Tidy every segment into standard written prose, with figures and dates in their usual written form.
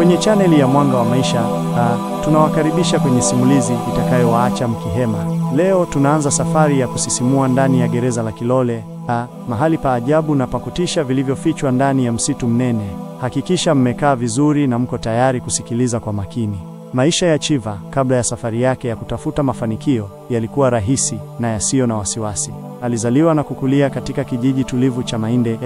Kwenye chaneli ya Mwanga wa Maisha, tunawakaribisha kwenye simulizi itakayowaacha mkihema. Leo tunaanza safari ya kusisimua ndani ya gereza la Kilole, mahali pa ajabu na pa kutisha vilivyofichwa ndani ya msitu mnene. Hakikisha mmekaa vizuri na mko tayari kusikiliza kwa makini. Maisha ya Chiva kabla ya safari yake ya kutafuta mafanikio yalikuwa rahisi na yasiyo na wasiwasi. Alizaliwa na kukulia katika kijiji tulivu cha Mainde,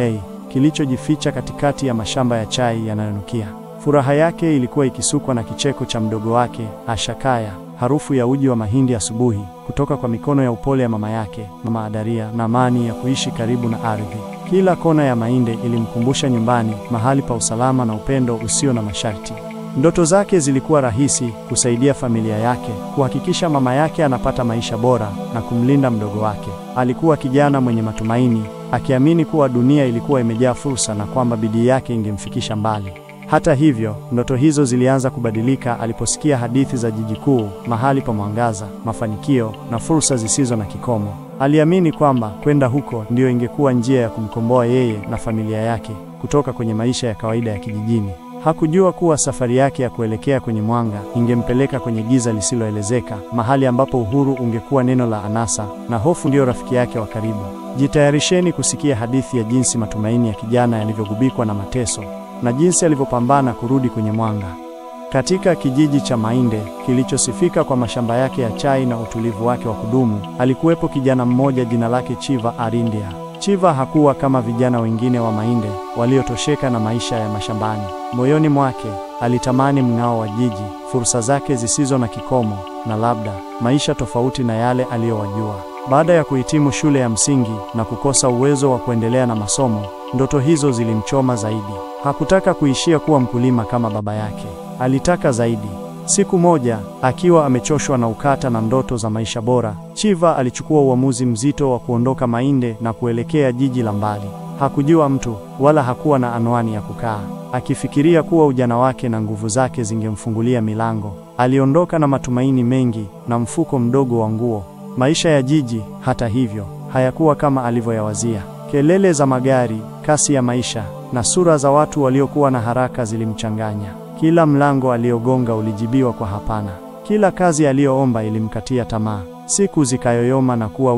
kilichojificha katikati ya mashamba ya chai yanayonukia. Furaha yake ilikuwa ikisukwa na kicheko cha mdogo wake, Ashakaya, harufu ya uji wa mahindi asubuhi kutoka kwa mikono ya upole ya mama yake, Mama Adaria, na amani ya kuishi karibu na ardhi. Kila kona ya Mainde ilimkumbusha nyumbani, mahali pa usalama na upendo usio na masharti. Ndoto zake zilikuwa rahisi: kusaidia familia yake, kuhakikisha mama yake anapata maisha bora na kumlinda mdogo wake. Alikuwa kijana mwenye matumaini, akiamini kuwa dunia ilikuwa imejaa fursa na kwamba bidii yake ingemfikisha mbali. Hata hivyo, ndoto hizo zilianza kubadilika aliposikia hadithi za jiji kuu, mahali pa mwangaza, mafanikio na fursa zisizo na kikomo. Aliamini kwamba kwenda huko ndio ingekuwa njia ya kumkomboa yeye na familia yake kutoka kwenye maisha ya kawaida ya kijijini. Hakujua kuwa safari yake ya kuelekea kwenye mwanga ingempeleka kwenye giza lisiloelezeka, mahali ambapo uhuru ungekuwa neno la anasa na hofu ndio rafiki yake wa karibu. Jitayarisheni kusikia hadithi ya jinsi matumaini ya kijana yalivyogubikwa na mateso na jinsi alivyopambana kurudi kwenye mwanga. Katika kijiji cha Mainde, kilichosifika kwa mashamba yake ya chai na utulivu wake wa kudumu, alikuwepo kijana mmoja jina lake Chiva Arindia. Chiva hakuwa kama vijana wengine wa Mainde waliotosheka na maisha ya mashambani. Moyoni mwake alitamani mng'ao wa jiji, fursa zake zisizo na kikomo, na labda maisha tofauti na yale aliyowajua. Baada ya kuhitimu shule ya msingi na kukosa uwezo wa kuendelea na masomo, ndoto hizo zilimchoma zaidi. Hakutaka kuishia kuwa mkulima kama baba yake. Alitaka zaidi. Siku moja, akiwa amechoshwa na ukata na ndoto za maisha bora, Chiva alichukua uamuzi mzito wa kuondoka Mainde na kuelekea jiji la mbali. Hakujua mtu wala hakuwa na anwani ya kukaa. Akifikiria kuwa ujana wake na nguvu zake zingemfungulia milango, aliondoka na matumaini mengi na mfuko mdogo wa nguo. Maisha ya jiji, hata hivyo, hayakuwa kama alivyoyawazia. Kelele za magari, kasi ya maisha na sura za watu waliokuwa na haraka zilimchanganya. Kila mlango aliogonga ulijibiwa kwa hapana. Kila kazi aliyoomba ilimkatia tamaa. Siku zikayoyoma na kuwa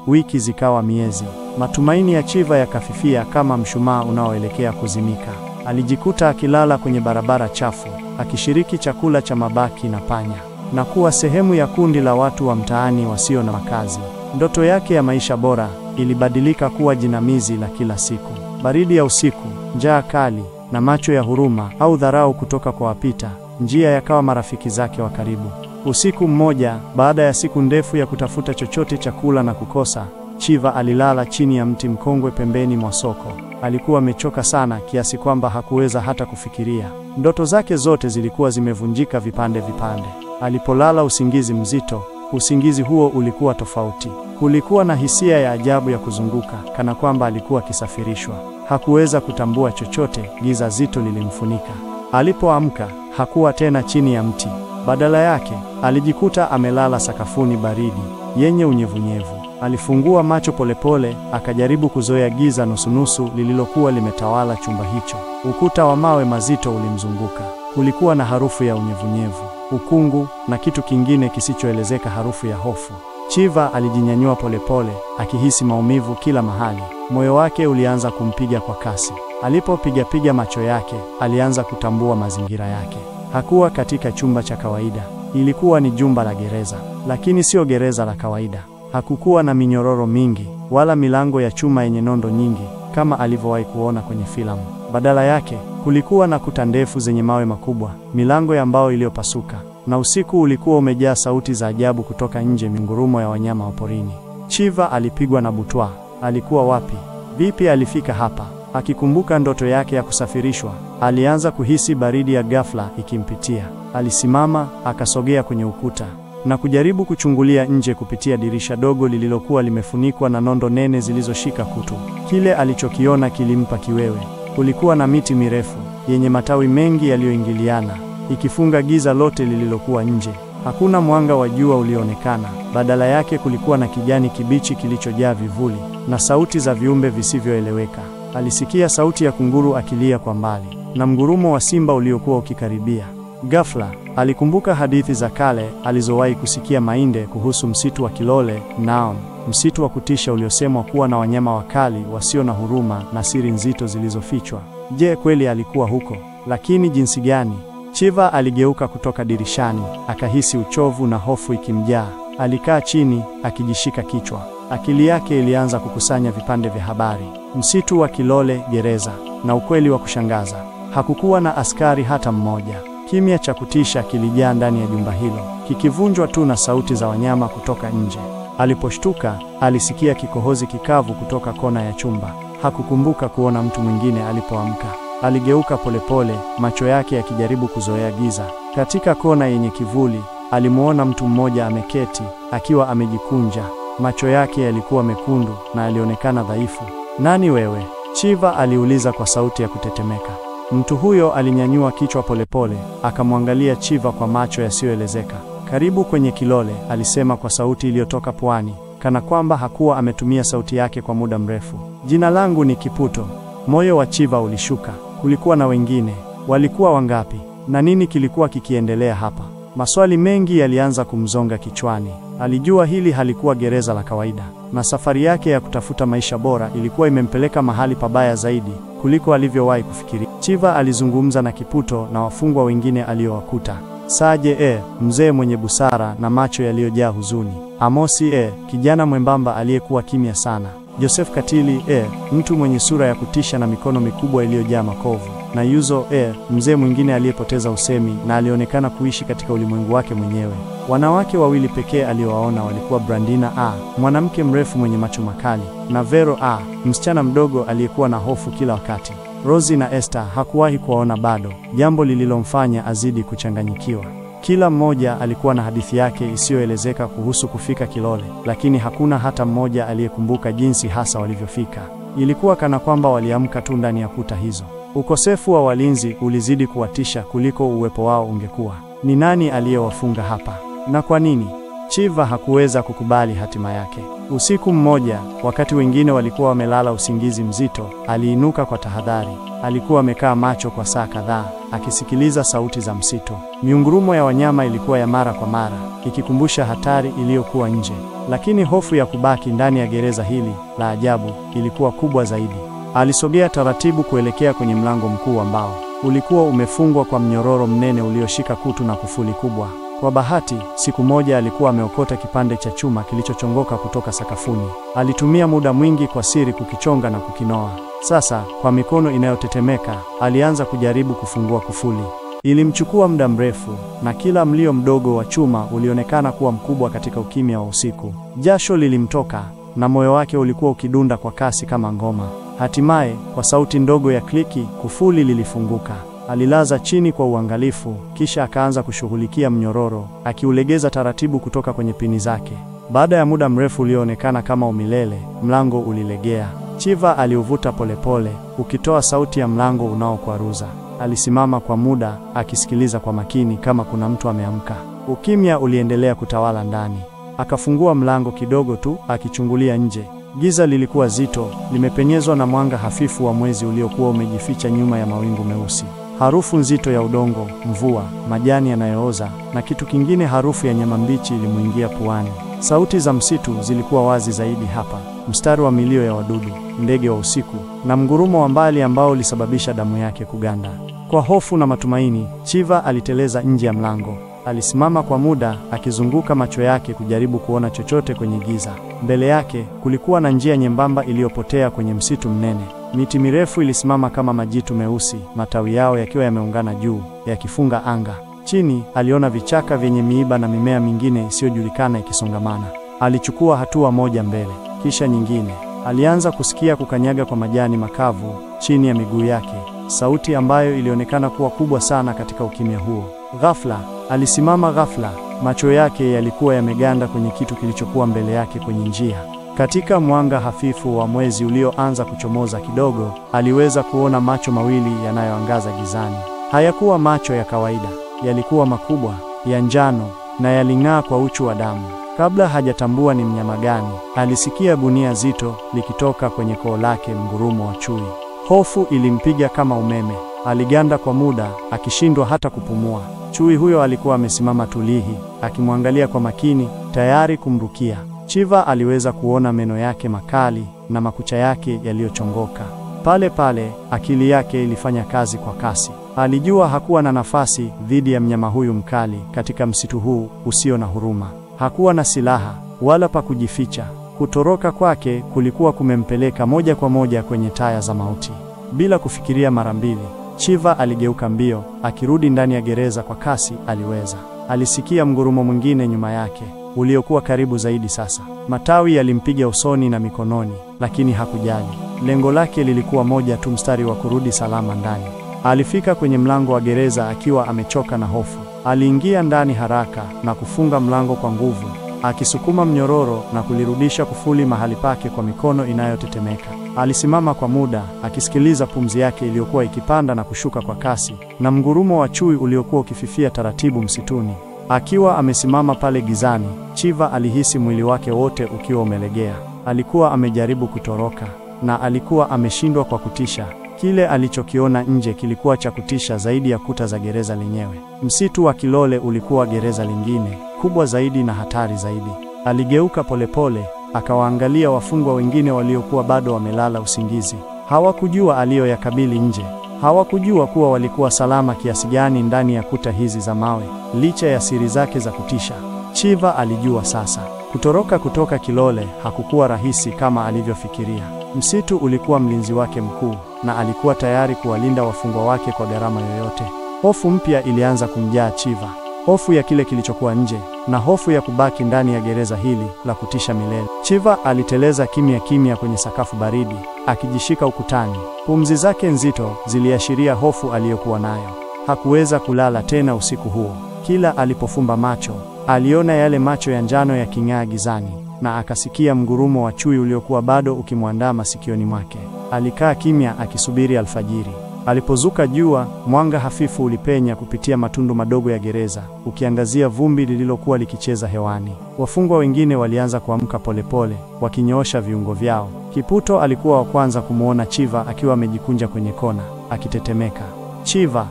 wiki zikawa miezi. Matumaini ya Chiva yakafifia kama mshumaa unaoelekea kuzimika. Alijikuta akilala kwenye barabara chafu, akishiriki chakula cha mabaki na panya, na kuwa sehemu ya kundi la watu wa mtaani wasio na makazi. Ndoto yake ya maisha bora ilibadilika kuwa jinamizi la kila siku. Baridi ya usiku, njaa kali na macho ya huruma au dharau kutoka kwa wapita njia yakawa marafiki zake wa karibu. Usiku mmoja, baada ya siku ndefu ya kutafuta chochote chakula na kukosa, Chiva alilala chini ya mti mkongwe pembeni mwa soko. Alikuwa amechoka sana kiasi kwamba hakuweza hata kufikiria. Ndoto zake zote zilikuwa zimevunjika vipande vipande. Alipolala usingizi mzito, usingizi huo ulikuwa tofauti. Kulikuwa na hisia ya ajabu ya kuzunguka, kana kwamba alikuwa akisafirishwa. Hakuweza kutambua chochote, giza zito lilimfunika. Alipoamka, hakuwa tena chini ya mti. Badala yake, alijikuta amelala sakafuni baridi, yenye unyevunyevu. Alifungua macho polepole, akajaribu kuzoea giza nusunusu lililokuwa limetawala chumba hicho. Ukuta wa mawe mazito ulimzunguka. Kulikuwa na harufu ya unyevunyevu, ukungu na kitu kingine kisichoelezeka, harufu ya hofu. Chiva alijinyanyua polepole, akihisi maumivu kila mahali. Moyo wake ulianza kumpiga kwa kasi. Alipopiga macho yake, alianza kutambua mazingira yake. Hakuwa katika chumba cha kawaida. Ilikuwa ni jumba la gereza, lakini sio gereza la kawaida. Hakukuwa na minyororo mingi wala milango ya chuma yenye nondo nyingi kama alivyowahi kuona kwenye filamu. Badala yake, kulikuwa na kuta ndefu zenye mawe makubwa, milango ya mbao iliyopasuka, na usiku ulikuwa umejaa sauti za ajabu kutoka nje, mingurumo ya wanyama wa porini. Chiva alipigwa na butwaa. Alikuwa wapi? Vipi alifika hapa? Akikumbuka ndoto yake ya kusafirishwa, alianza kuhisi baridi ya ghafla ikimpitia. Alisimama, akasogea kwenye ukuta na kujaribu kuchungulia nje kupitia dirisha dogo lililokuwa limefunikwa na nondo nene zilizoshika kutu. Kile alichokiona kilimpa kiwewe. Kulikuwa na miti mirefu yenye matawi mengi yaliyoingiliana, ikifunga giza lote lililokuwa nje. Hakuna mwanga wa jua ulioonekana. Badala yake kulikuwa na kijani kibichi kilichojaa vivuli na sauti za viumbe visivyoeleweka. Alisikia sauti ya kunguru akilia kwa mbali. na mgurumo wa simba uliokuwa ukikaribia. Ghafla, alikumbuka hadithi za kale alizowahi kusikia Mainde kuhusu msitu wa Kilole, naam, msitu wa kutisha uliosemwa kuwa na wanyama wakali wasio na huruma na siri nzito zilizofichwa. Je, kweli alikuwa huko? Lakini jinsi gani? Chiva aligeuka kutoka dirishani, akahisi uchovu na hofu ikimjaa. Alikaa chini, akijishika kichwa. Akili yake ilianza kukusanya vipande vya habari. Msitu wa Kilole, gereza, na ukweli wa kushangaza. Hakukuwa na askari hata mmoja. Kimya cha kutisha kilijaa ndani ya jumba hilo, kikivunjwa tu na sauti za wanyama kutoka nje. Aliposhtuka, alisikia kikohozi kikavu kutoka kona ya chumba. Hakukumbuka kuona mtu mwingine alipoamka. Aligeuka polepole, macho yake yakijaribu kuzoea giza. Katika kona yenye kivuli, alimuona mtu mmoja ameketi, akiwa amejikunja. Macho yake yalikuwa mekundu na alionekana dhaifu. "Nani wewe?" Chiva aliuliza kwa sauti ya kutetemeka. Mtu huyo alinyanyua kichwa polepole, akamwangalia Chiva kwa macho yasiyoelezeka. "Karibu kwenye Kilole," alisema kwa sauti iliyotoka puani, kana kwamba hakuwa ametumia sauti yake kwa muda mrefu. "Jina langu ni Kiputo." Moyo wa Chiva ulishuka. Kulikuwa na wengine. Walikuwa wangapi? Na nini kilikuwa kikiendelea hapa? Maswali mengi yalianza kumzonga kichwani. Alijua hili halikuwa gereza la kawaida, na safari yake ya kutafuta maisha bora ilikuwa imempeleka mahali pabaya zaidi kuliko alivyowahi kufikiria. Chiva alizungumza na Kiputo na wafungwa wengine aliowakuta. Saje, mzee mwenye busara na macho yaliyojaa huzuni. Amosi, kijana mwembamba aliyekuwa kimya sana. Joseph Katili, mtu mwenye sura ya kutisha na mikono mikubwa iliyojaa makovu. Na Yuzo, mzee mwingine aliyepoteza usemi na alionekana kuishi katika ulimwengu wake mwenyewe. Wanawake wawili pekee aliowaona walikuwa Brandina, mwanamke mrefu mwenye macho makali, na Vero, msichana mdogo aliyekuwa na hofu kila wakati. Rosie na Esther hakuwahi kuwaona bado, jambo lililomfanya azidi kuchanganyikiwa. Kila mmoja alikuwa na hadithi yake isiyoelezeka kuhusu kufika Kilole, lakini hakuna hata mmoja aliyekumbuka jinsi hasa walivyofika. Ilikuwa kana kwamba waliamka tu ndani ya kuta hizo. Ukosefu wa walinzi ulizidi kuwatisha kuliko uwepo wao ungekuwa. Ni nani aliyewafunga hapa? Na kwa nini? Chiva hakuweza kukubali hatima yake. Usiku mmoja, wakati wengine walikuwa wamelala usingizi mzito, aliinuka kwa tahadhari. Alikuwa amekaa macho kwa saa kadhaa, akisikiliza sauti za msitu. Miungurumo ya wanyama ilikuwa ya mara kwa mara, ikikumbusha hatari iliyokuwa nje. Lakini hofu ya kubaki ndani ya gereza hili la ajabu ilikuwa kubwa zaidi. Alisogea taratibu kuelekea kwenye mlango mkuu ambao ulikuwa umefungwa kwa mnyororo mnene ulioshika kutu na kufuli kubwa. Kwa bahati, siku moja alikuwa ameokota kipande cha chuma kilichochongoka kutoka sakafuni. Alitumia muda mwingi kwa siri kukichonga na kukinoa. Sasa, kwa mikono inayotetemeka, alianza kujaribu kufungua kufuli. Ilimchukua muda mrefu, na kila mlio mdogo wa chuma ulionekana kuwa mkubwa katika ukimya wa usiku. Jasho lilimtoka, na moyo wake ulikuwa ukidunda kwa kasi kama ngoma. Hatimaye, kwa sauti ndogo ya kliki, kufuli lilifunguka. Alilaza chini kwa uangalifu, kisha akaanza kushughulikia mnyororo, akiulegeza taratibu kutoka kwenye pini zake. Baada ya muda mrefu ulioonekana kama umilele, mlango ulilegea. Chiva aliuvuta polepole, ukitoa sauti ya mlango unaokwaruza. Alisimama kwa muda, akisikiliza kwa makini kama kuna mtu ameamka. Ukimya uliendelea kutawala ndani. Akafungua mlango kidogo tu, akichungulia nje. Giza lilikuwa zito, limepenyezwa na mwanga hafifu wa mwezi uliokuwa umejificha nyuma ya mawingu meusi. Harufu nzito ya udongo, mvua, majani yanayooza, na kitu kingine, harufu ya nyama mbichi ilimuingia puani. Sauti za msitu zilikuwa wazi zaidi hapa, mstari wa milio ya wadudu, ndege wa usiku, na mgurumo wa mbali ambao ulisababisha damu yake kuganda. Kwa hofu na matumaini, Chiva aliteleza nje ya mlango. Alisimama kwa muda, akizunguka macho yake kujaribu kuona chochote kwenye giza. Mbele yake, kulikuwa na njia nyembamba iliyopotea kwenye msitu mnene. Miti mirefu ilisimama kama majitu meusi, matawi yao yakiwa yameungana juu, yakifunga anga. Chini, aliona vichaka vyenye miiba na mimea mingine isiyojulikana ikisongamana. Alichukua hatua moja mbele, kisha nyingine. Alianza kusikia kukanyaga kwa majani makavu chini ya miguu yake, sauti ambayo ilionekana kuwa kubwa sana katika ukimya huo. Ghafla, alisimama ghafla, macho yake yalikuwa yameganda kwenye kitu kilichokuwa mbele yake kwenye njia. Katika mwanga hafifu wa mwezi ulioanza kuchomoza kidogo, aliweza kuona macho mawili yanayoangaza gizani. Hayakuwa macho ya kawaida, yalikuwa makubwa, ya njano, na yaling'aa kwa uchu wa damu. Kabla hajatambua ni mnyama gani, alisikia gunia zito likitoka kwenye koo lake, mgurumo wa chui. Hofu ilimpiga kama umeme. Aliganda kwa muda, akishindwa hata kupumua. Chui huyo alikuwa amesimama tulihi, akimwangalia kwa makini, tayari kumrukia. Chiva aliweza kuona meno yake makali na makucha yake yaliyochongoka. Pale pale, akili yake ilifanya kazi kwa kasi. Alijua hakuwa na nafasi dhidi ya mnyama huyu mkali katika msitu huu usio na huruma. Hakuwa na silaha wala pa kujificha. Kutoroka kwake kulikuwa kumempeleka moja kwa moja kwenye taya za mauti. Bila kufikiria mara mbili, Chiva aligeuka mbio, akirudi ndani ya gereza kwa kasi aliweza. Alisikia mgurumo mwingine nyuma yake, uliokuwa karibu zaidi sasa. Matawi yalimpiga usoni na mikononi, lakini hakujali. Lengo lake lilikuwa moja tu, mstari wa kurudi salama ndani. Alifika kwenye mlango wa gereza akiwa amechoka na hofu. Aliingia ndani haraka na kufunga mlango kwa nguvu, akisukuma mnyororo na kulirudisha kufuli mahali pake kwa mikono inayotetemeka. Alisimama kwa muda, akisikiliza pumzi yake iliyokuwa ikipanda na kushuka kwa kasi, na mgurumo wa chui uliokuwa ukififia taratibu msituni. Akiwa amesimama pale gizani, Chiva alihisi mwili wake wote ukiwa umelegea. Alikuwa amejaribu kutoroka, na alikuwa ameshindwa kwa kutisha. Kile alichokiona nje kilikuwa cha kutisha zaidi ya kuta za gereza lenyewe. Msitu wa Kilole ulikuwa gereza lingine, kubwa zaidi na hatari zaidi. Aligeuka polepole, akawaangalia wafungwa wengine waliokuwa bado wamelala usingizi. Hawakujua aliyoyakabili nje. Hawakujua kuwa walikuwa salama kiasi gani ndani ya kuta hizi za mawe, licha ya siri zake za kutisha. Chiva alijua sasa, kutoroka kutoka Kilole hakukuwa rahisi kama alivyofikiria. Msitu ulikuwa mlinzi wake mkuu, na alikuwa tayari kuwalinda wafungwa wake kwa gharama yoyote. Hofu mpya ilianza kumjaa Chiva. Hofu ya kile kilichokuwa nje, na hofu ya kubaki ndani ya gereza hili la kutisha milele. Chiva aliteleza kimya kimya kwenye sakafu baridi, akijishika ukutani. Pumzi zake nzito ziliashiria hofu aliyokuwa nayo. Hakuweza kulala tena usiku huo. Kila alipofumba macho, aliona yale macho ya njano yaking'aa gizani, na akasikia mgurumo wa chui uliokuwa bado ukimwandaa masikioni mwake. Alikaa kimya akisubiri alfajiri. Alipozuka jua, mwanga hafifu ulipenya kupitia matundu madogo ya gereza, ukiangazia vumbi lililokuwa likicheza hewani. Wafungwa wengine walianza kuamka polepole, wakinyoosha viungo vyao. Kiputo alikuwa wa kwanza kumwona Chiva akiwa amejikunja kwenye kona, akitetemeka. "Chiva,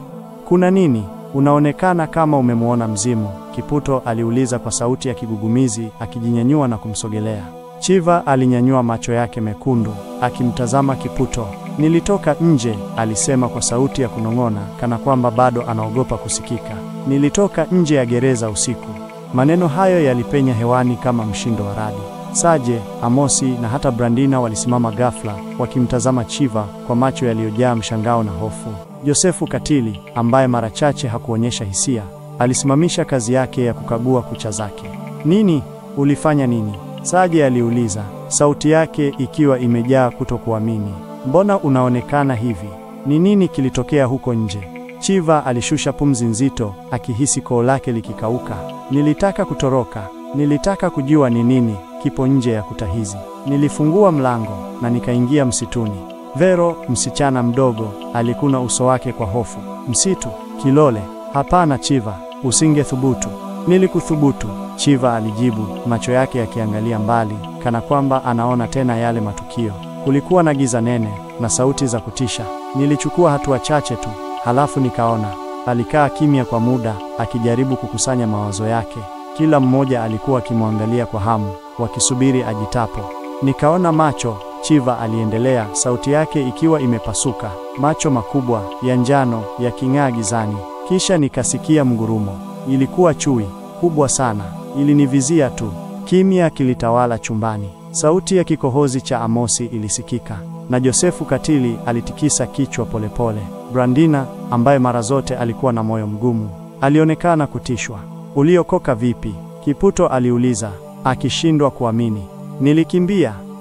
kuna nini? Unaonekana kama umemwona mzimu," Kiputo aliuliza kwa sauti ya kigugumizi, akijinyanyua na kumsogelea. Chiva alinyanyua macho yake mekundu, akimtazama Kiputo. "Nilitoka nje," alisema kwa sauti ya kunong'ona, kana kwamba bado anaogopa kusikika. "Nilitoka nje ya gereza usiku." Maneno hayo yalipenya hewani kama mshindo wa radi. Saje, Amosi na hata Brandina walisimama ghafla, wakimtazama Chiva kwa macho yaliyojaa mshangao na hofu. Josefu Katili, ambaye mara chache hakuonyesha hisia, alisimamisha kazi yake ya kukagua kucha zake. "Nini? Ulifanya nini?" Saje aliuliza, sauti yake ikiwa imejaa kutokuamini. "Mbona unaonekana hivi? Ni nini kilitokea huko nje?" Chiva alishusha pumzi nzito, akihisi koo lake likikauka. "Nilitaka kutoroka. Nilitaka kujua ni nini kipo nje ya kuta hizi. Nilifungua mlango na nikaingia msituni." Vero, msichana mdogo, alikuna uso wake kwa hofu. "Msitu? Kilole? Hapana Chiva, usingethubutu." "Nilikuthubutu," Chiva alijibu, macho yake yakiangalia mbali, kana kwamba anaona tena yale matukio. Kulikuwa na giza nene na sauti za kutisha. "Nilichukua hatua chache tu, halafu nikaona." Alikaa kimya kwa muda, akijaribu kukusanya mawazo yake. Kila mmoja alikuwa akimwangalia kwa hamu, wakisubiri ajitapo. "Nikaona macho," Chiva aliendelea, sauti yake ikiwa imepasuka. "Macho makubwa, ya njano, yaking'aa gizani. Kisha nikasikia mgurumo. Ilikuwa chui, kubwa sana. Ilinivizia tu." Kimya kilitawala chumbani. Sauti ya kikohozi cha Amosi ilisikika, na Josefu Katili alitikisa kichwa polepole. Brandina, ambaye mara zote alikuwa na moyo mgumu, alionekana kutishwa. "Uliokoka vipi?" Kiputo aliuliza, akishindwa kuamini.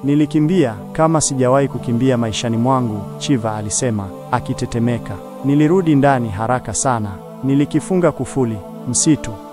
Nilikimbia kama sijawahi kukimbia maishani mwangu," Chiva alisema, akitetemeka. "Nilirudi ndani haraka sana. Nilikifunga kufuli.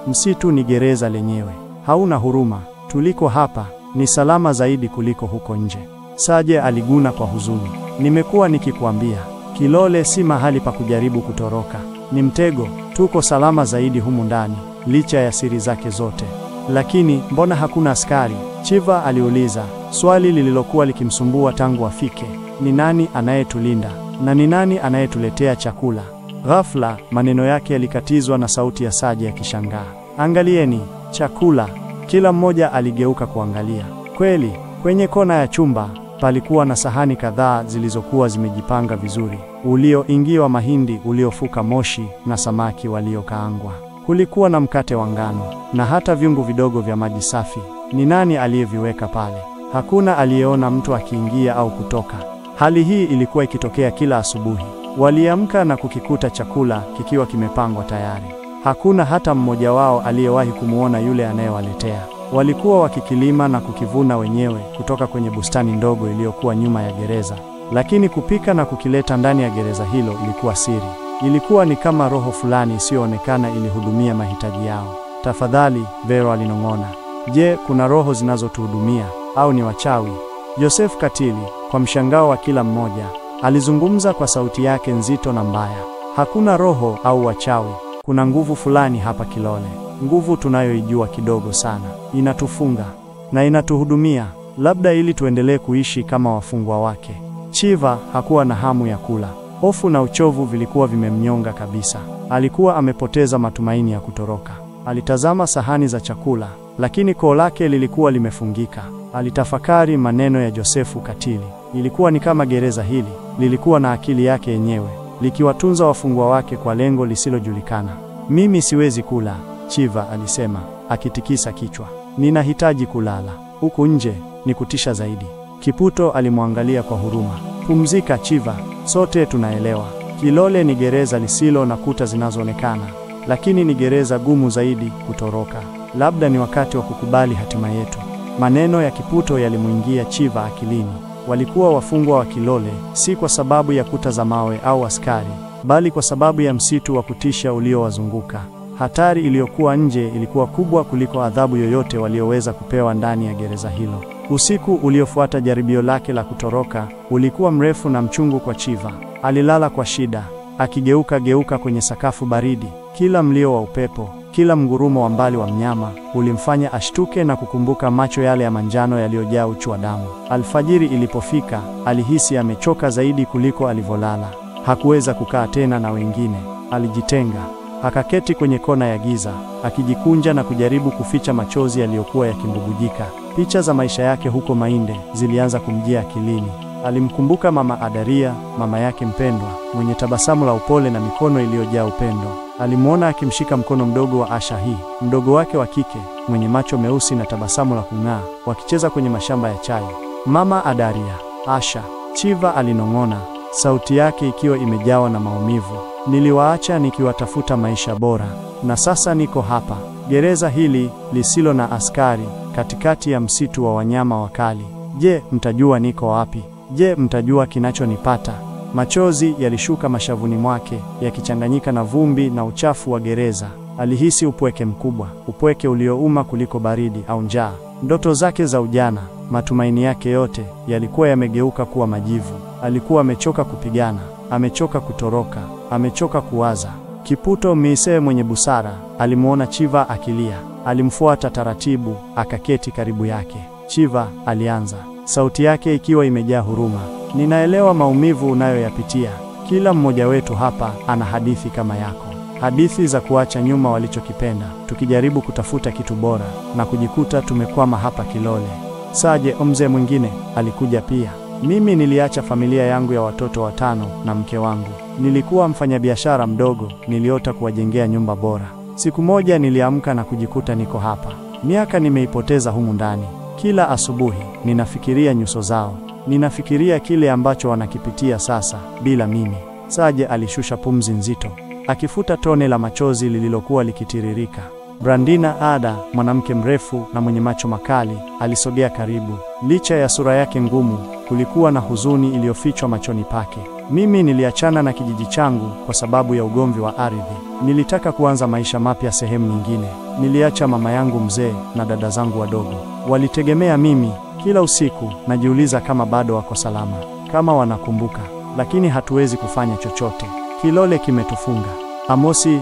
Msitu ni gereza lenyewe. Hauna huruma. Tuliko hapa ni salama zaidi kuliko huko nje." Saje aliguna kwa huzuni. "Nimekuwa nikikuambia, Kilole si mahali pa kujaribu kutoroka. Ni mtego. Tuko salama zaidi humu ndani, licha ya siri zake zote." "Lakini mbona hakuna askari?" Chiva aliuliza, swali lililokuwa likimsumbua tangu afike. "Ni nani anayetulinda?" Na ni nani anayetuletea chakula? Ghafla, maneno yake yalikatizwa na sauti ya Saje akishangaa. Angalieni, chakula! Kila mmoja aligeuka kuangalia. Kweli, kwenye kona ya chumba, palikuwa na sahani kadhaa zilizokuwa zimejipanga vizuri. Ulioingiwa mahindi uliofuka moshi na samaki waliokaangwa. Kulikuwa na mkate wa ngano na hata vyungu vidogo vya maji safi. Ni nani aliyeviweka pale? Hakuna aliyeona mtu akiingia au kutoka. Hali hii ilikuwa ikitokea kila asubuhi. Waliamka na kukikuta chakula kikiwa kimepangwa tayari. Hakuna hata mmoja wao aliyewahi kumuona yule anayewaletea. Walikuwa wakikilima na kukivuna wenyewe kutoka kwenye bustani ndogo iliyokuwa nyuma ya gereza. Lakini kupika na kukileta ndani ya gereza hilo ilikuwa siri. Ilikuwa ni kama roho fulani isiyoonekana ilihudumia mahitaji yao. Tafadhali, Vero alinong'ona. Je, kuna roho zinazotuhudumia au ni wachawi? Joseph Katili, kwa mshangao wa kila mmoja, alizungumza kwa sauti yake nzito na mbaya. Hakuna roho au wachawi. Kuna nguvu fulani hapa Kilole. Nguvu tunayoijua kidogo sana. Inatufunga na inatuhudumia, labda ili tuendelee kuishi kama wafungwa wake. Chiva hakuwa na hamu ya kula. Hofu na uchovu vilikuwa vimemnyonga kabisa. Alikuwa amepoteza matumaini ya kutoroka. Alitazama sahani za chakula, lakini koo lake lilikuwa limefungika. Alitafakari maneno ya Josefu Katili. Ilikuwa ni kama gereza hili lilikuwa na akili yake yenyewe, likiwatunza wafungwa wake kwa lengo lisilojulikana. Mimi siwezi kula, Chiva alisema, akitikisa kichwa. Ninahitaji kulala. Huku nje ni kutisha zaidi. Kiputo alimwangalia kwa huruma. Pumzika Chiva, sote tunaelewa. Kilole ni gereza lisilo na kuta zinazoonekana, lakini ni gereza gumu zaidi kutoroka. Labda ni wakati wa kukubali hatima yetu. Maneno ya Kiputo yalimuingia Chiva akilini. Walikuwa wafungwa wa Kilole, si kwa sababu ya kuta za mawe au askari, bali kwa sababu ya msitu wa kutisha uliowazunguka. Hatari iliyokuwa nje ilikuwa kubwa kuliko adhabu yoyote walioweza kupewa ndani ya gereza hilo. Usiku uliofuata jaribio lake la kutoroka ulikuwa mrefu na mchungu kwa Chiva. Alilala kwa shida, akigeuka kwenye sakafu baridi. Kila mlio wa upepo, kila mgurumo wa mbali wa mnyama ulimfanya ashtuke na kukumbuka macho yale ya manjano yaliyojaa uchu wa damu. Alfajiri ilipofika, alihisi amechoka zaidi kuliko alivyolala. Hakuweza kukaa tena na wengine. Alijitenga. Akaketi kwenye kona ya giza, akijikunja na kujaribu kuficha machozi yaliyokuwa yakimbubujika. Picha za maisha yake huko Mainde zilianza kumjia akilini. Alimkumbuka Mama Adaria, mama yake mpendwa, mwenye tabasamu la upole na mikono iliyojaa upendo. Alimuona akimshika mkono mdogo wa Asha, mdogo wake wa kike, mwenye macho meusi na tabasamu la kung'aa, wakicheza kwenye mashamba ya chai. Mama Adaria, Asha, Chiva alinong'ona, sauti yake ikiwa imejawa na maumivu. Niliwaacha nikiwatafuta maisha bora, na sasa niko hapa, gereza hili lisilo na askari, katikati ya msitu wa wanyama wakali. Je, mtajua niko wapi? Je, mtajua kinachonipata? Machozi yalishuka mashavuni mwake, yakichanganyika na vumbi na uchafu wa gereza. Alihisi upweke mkubwa, upweke uliouma kuliko baridi au njaa. Ndoto zake za ujana, matumaini yake yote, yalikuwa yamegeuka kuwa majivu. Alikuwa amechoka kupigana, amechoka kutoroka, amechoka kuwaza. Kiputo Mise mwenye busara alimuona Chiva akilia. Alimfuata taratibu, akaketi karibu yake. Chiva alianza, sauti yake ikiwa imejaa huruma. Ninaelewa maumivu unayoyapitia. Kila mmoja wetu hapa ana hadithi kama yako. Hadithi za kuacha nyuma walichokipenda, tukijaribu kutafuta kitu bora, na kujikuta tumekwama hapa Kilole. Saje, mzee mwingine, alikuja pia. Mimi niliacha familia yangu ya watoto 5 na mke wangu. Nilikuwa mfanyabiashara mdogo, niliota kuwajengea nyumba bora. Siku moja niliamka na kujikuta niko hapa. Miaka nimeipoteza humu ndani. Kila asubuhi ninafikiria nyuso zao. Ninafikiria kile ambacho wanakipitia sasa bila mimi. Saje alishusha pumzi nzito, akifuta tone la machozi lililokuwa likitiririka. Brandina Ada, mwanamke mrefu na mwenye macho makali, alisogea karibu. Licha ya sura yake ngumu, kulikuwa na huzuni iliyofichwa machoni pake. Mimi niliachana na kijiji changu kwa sababu ya ugomvi wa ardhi. Nilitaka kuanza maisha mapya sehemu nyingine. Niliacha mama yangu mzee na dada zangu wadogo. Walitegemea mimi. Kila usiku najiuliza kama bado wako salama, kama wanakumbuka, lakini hatuwezi kufanya chochote. Kilole kimetufunga. Amosi,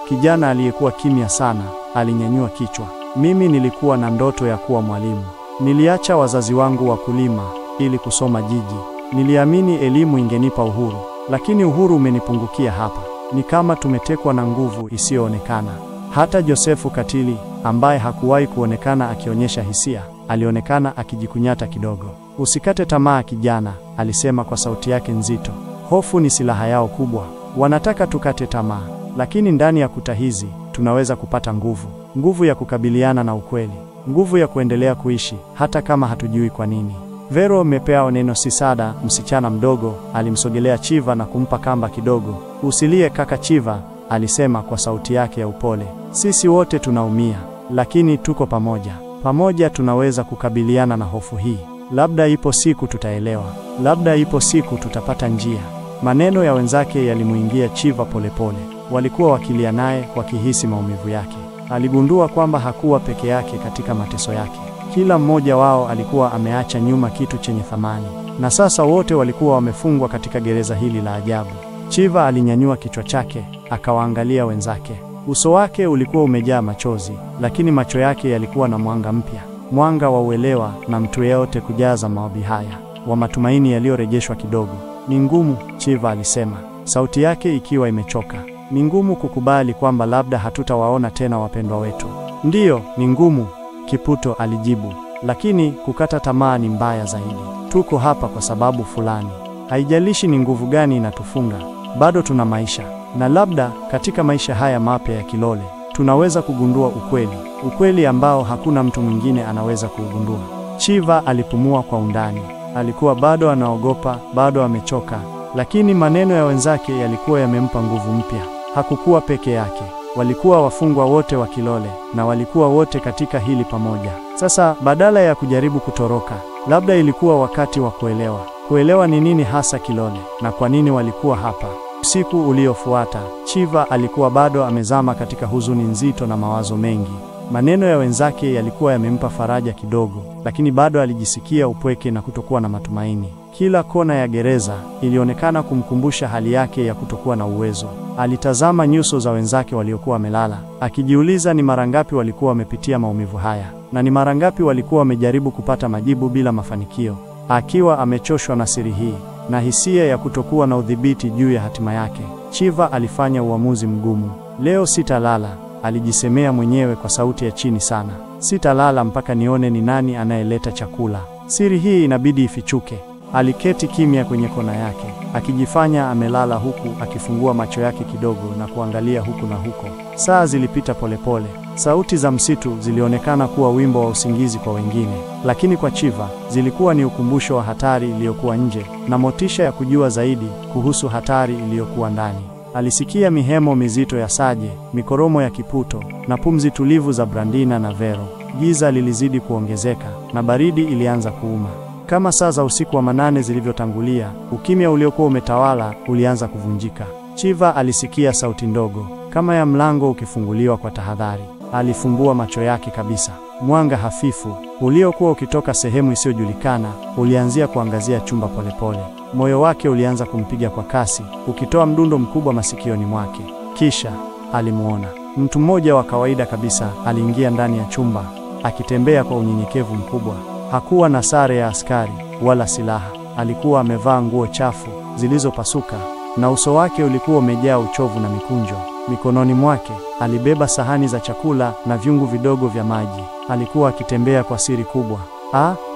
kijana aliyekuwa kimya sana, alinyanyua kichwa. Mimi nilikuwa na ndoto ya kuwa mwalimu. Niliacha wazazi wangu wakulima ili kusoma jiji. Niliamini elimu ingenipa uhuru, lakini uhuru umenipungukia hapa. Ni kama tumetekwa na nguvu isiyoonekana. Hata Josefu katili, ambaye hakuwahi kuonekana akionyesha hisia, alionekana akijikunyata kidogo. Usikate tamaa kijana, alisema kwa sauti yake nzito. Hofu ni silaha yao kubwa. Wanataka tukate tamaa, lakini ndani ya kuta hizi tunaweza kupata nguvu. Nguvu ya kukabiliana na ukweli, nguvu ya kuendelea kuishi hata kama hatujui kwa nini. Vero Mepeo Neno Sisada, msichana mdogo, alimsogelea Chiva na kumpa kamba kidogo. Usilie kaka Chiva, alisema kwa sauti yake ya upole. Sisi wote tunaumia, lakini tuko pamoja. Pamoja tunaweza kukabiliana na hofu hii. Labda ipo siku tutaelewa. Labda ipo siku tutapata njia. Maneno ya wenzake yalimuingia Chiva polepole. Walikuwa wakilia naye, wakihisi maumivu yake. Aligundua kwamba hakuwa peke yake katika mateso yake. Kila mmoja wao alikuwa ameacha nyuma kitu chenye thamani, na sasa wote walikuwa wamefungwa katika gereza hili la ajabu. Chiva alinyanyua kichwa chake, akawaangalia wenzake. Uso wake ulikuwa umejaa machozi, lakini macho yake yalikuwa na mwanga mpya, mwanga wa uelewa na mtu yeyote kujaza maombi haya, wa matumaini yaliyorejeshwa kidogo. Ni ngumu, Chiva alisema, sauti yake ikiwa imechoka. Ni ngumu kukubali kwamba labda hatutawaona tena wapendwa wetu. Ndiyo, ni ngumu, Kiputo alijibu, lakini kukata tamaa ni mbaya zaidi. Tuko hapa kwa sababu fulani. Haijalishi ni nguvu gani inatufunga, bado tuna maisha. Na labda katika maisha haya mapya ya Kilole, tunaweza kugundua ukweli. Ukweli ambao hakuna mtu mwingine anaweza kuugundua. Chiva alipumua kwa undani. Alikuwa bado anaogopa, bado amechoka, lakini maneno ya wenzake yalikuwa yamempa nguvu mpya. Hakukuwa peke yake. Walikuwa wafungwa wote wa Kilole, na walikuwa wote katika hili pamoja. Sasa badala ya kujaribu kutoroka, labda ilikuwa wakati wa kuelewa. Kuelewa ni nini hasa Kilole, na kwa nini walikuwa hapa. Usiku uliofuata, Chiva alikuwa bado amezama katika huzuni nzito na mawazo mengi. Maneno ya wenzake yalikuwa yamempa faraja kidogo, lakini bado alijisikia upweke na kutokuwa na matumaini. Kila kona ya gereza ilionekana kumkumbusha hali yake ya kutokuwa na uwezo. Alitazama nyuso za wenzake waliokuwa wamelala, akijiuliza ni mara ngapi walikuwa wamepitia maumivu haya, na ni mara ngapi walikuwa wamejaribu kupata majibu bila mafanikio. Akiwa amechoshwa na siri hii na hisia ya kutokuwa na udhibiti juu ya hatima yake, Chiva alifanya uamuzi mgumu. Leo sitalala, alijisemea mwenyewe kwa sauti ya chini sana. Sitalala mpaka nione ni nani anayeleta chakula. Siri hii inabidi ifichuke. Aliketi kimya kwenye kona yake, akijifanya amelala huku akifungua macho yake kidogo na kuangalia huku na huko. Saa zilipita polepole. Sauti za msitu zilionekana kuwa wimbo wa usingizi kwa wengine, lakini kwa Chiva zilikuwa ni ukumbusho wa hatari iliyokuwa nje na motisha ya kujua zaidi kuhusu hatari iliyokuwa ndani. Alisikia mihemo mizito ya Saje, mikoromo ya Kiputo na pumzi tulivu za Brandina na Vero. Giza lilizidi kuongezeka na baridi ilianza kuuma. Kama saa za usiku wa manane zilivyotangulia, ukimya uliokuwa umetawala ulianza kuvunjika. Chiva alisikia sauti ndogo, kama ya mlango ukifunguliwa kwa tahadhari. Alifumbua macho yake kabisa. Mwanga hafifu uliokuwa ukitoka sehemu isiyojulikana ulianzia kuangazia chumba polepole. Moyo wake ulianza kumpiga kwa kasi, ukitoa mdundo mkubwa masikioni mwake. Kisha alimuona mtu mmoja wa kawaida kabisa. Aliingia ndani ya chumba, akitembea kwa unyenyekevu mkubwa. Hakuwa na sare ya askari wala silaha. Alikuwa amevaa nguo chafu zilizopasuka, na uso wake ulikuwa umejaa uchovu na mikunjo. Mikononi mwake alibeba sahani za chakula na vyungu vidogo vya maji. Alikuwa akitembea kwa siri kubwa,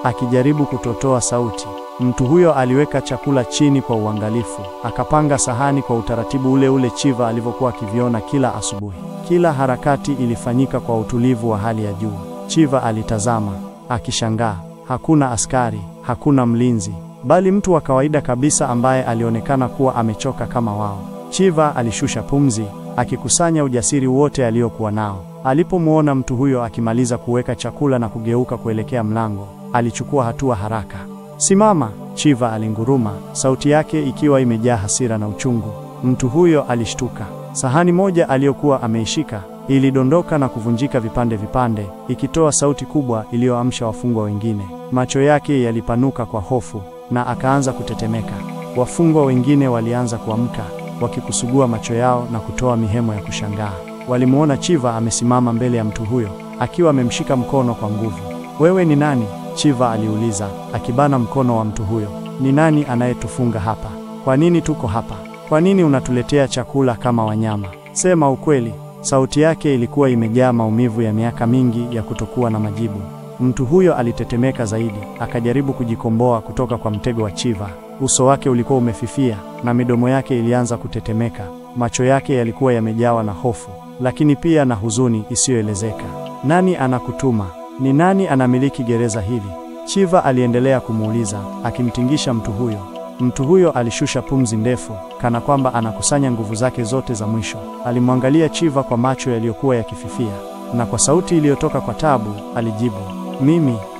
akijaribu kutotoa sauti. Mtu huyo aliweka chakula chini kwa uangalifu, akapanga sahani kwa utaratibu ule ule Chiva alivyokuwa akiviona kila asubuhi. Kila harakati ilifanyika kwa utulivu wa hali ya juu. Chiva alitazama, akishangaa. Hakuna askari, hakuna mlinzi, bali mtu wa kawaida kabisa ambaye alionekana kuwa amechoka kama wao. Chiva alishusha pumzi, akikusanya ujasiri wote aliokuwa nao. Alipomuona mtu huyo akimaliza kuweka chakula na kugeuka kuelekea mlango, alichukua hatua haraka. Simama, Chiva alinguruma, sauti yake ikiwa imejaa hasira na uchungu. Mtu huyo alishtuka. Sahani moja aliyokuwa ameishika ilidondoka na kuvunjika vipande vipande, ikitoa sauti kubwa iliyoamsha wafungwa wengine. Macho yake yalipanuka kwa hofu na akaanza kutetemeka. Wafungwa wengine walianza kuamka, wakikusugua macho yao na kutoa mihemo ya kushangaa. Walimuona Chiva amesimama mbele ya mtu huyo, akiwa amemshika mkono kwa nguvu. Wewe ni nani? Chiva aliuliza, akibana mkono wa mtu huyo. Ni nani anayetufunga hapa? Kwa nini tuko hapa? Kwa nini unatuletea chakula kama wanyama? Sema ukweli. Sauti yake ilikuwa imejaa maumivu ya miaka mingi ya kutokuwa na majibu. Mtu huyo alitetemeka zaidi, akajaribu kujikomboa kutoka kwa mtego wa Chiva. Uso wake ulikuwa umefifia na midomo yake ilianza kutetemeka. Macho yake yalikuwa yamejawa na hofu, lakini pia na huzuni isiyoelezeka. Nani anakutuma? Ni nani anamiliki gereza hili? Chiva aliendelea kumuuliza, akimtingisha mtu huyo. Mtu huyo alishusha pumzi ndefu, kana kwamba anakusanya nguvu zake zote za mwisho. Alimwangalia Chiva kwa macho yaliyokuwa yakififia, na kwa sauti iliyotoka kwa tabu, alijibu,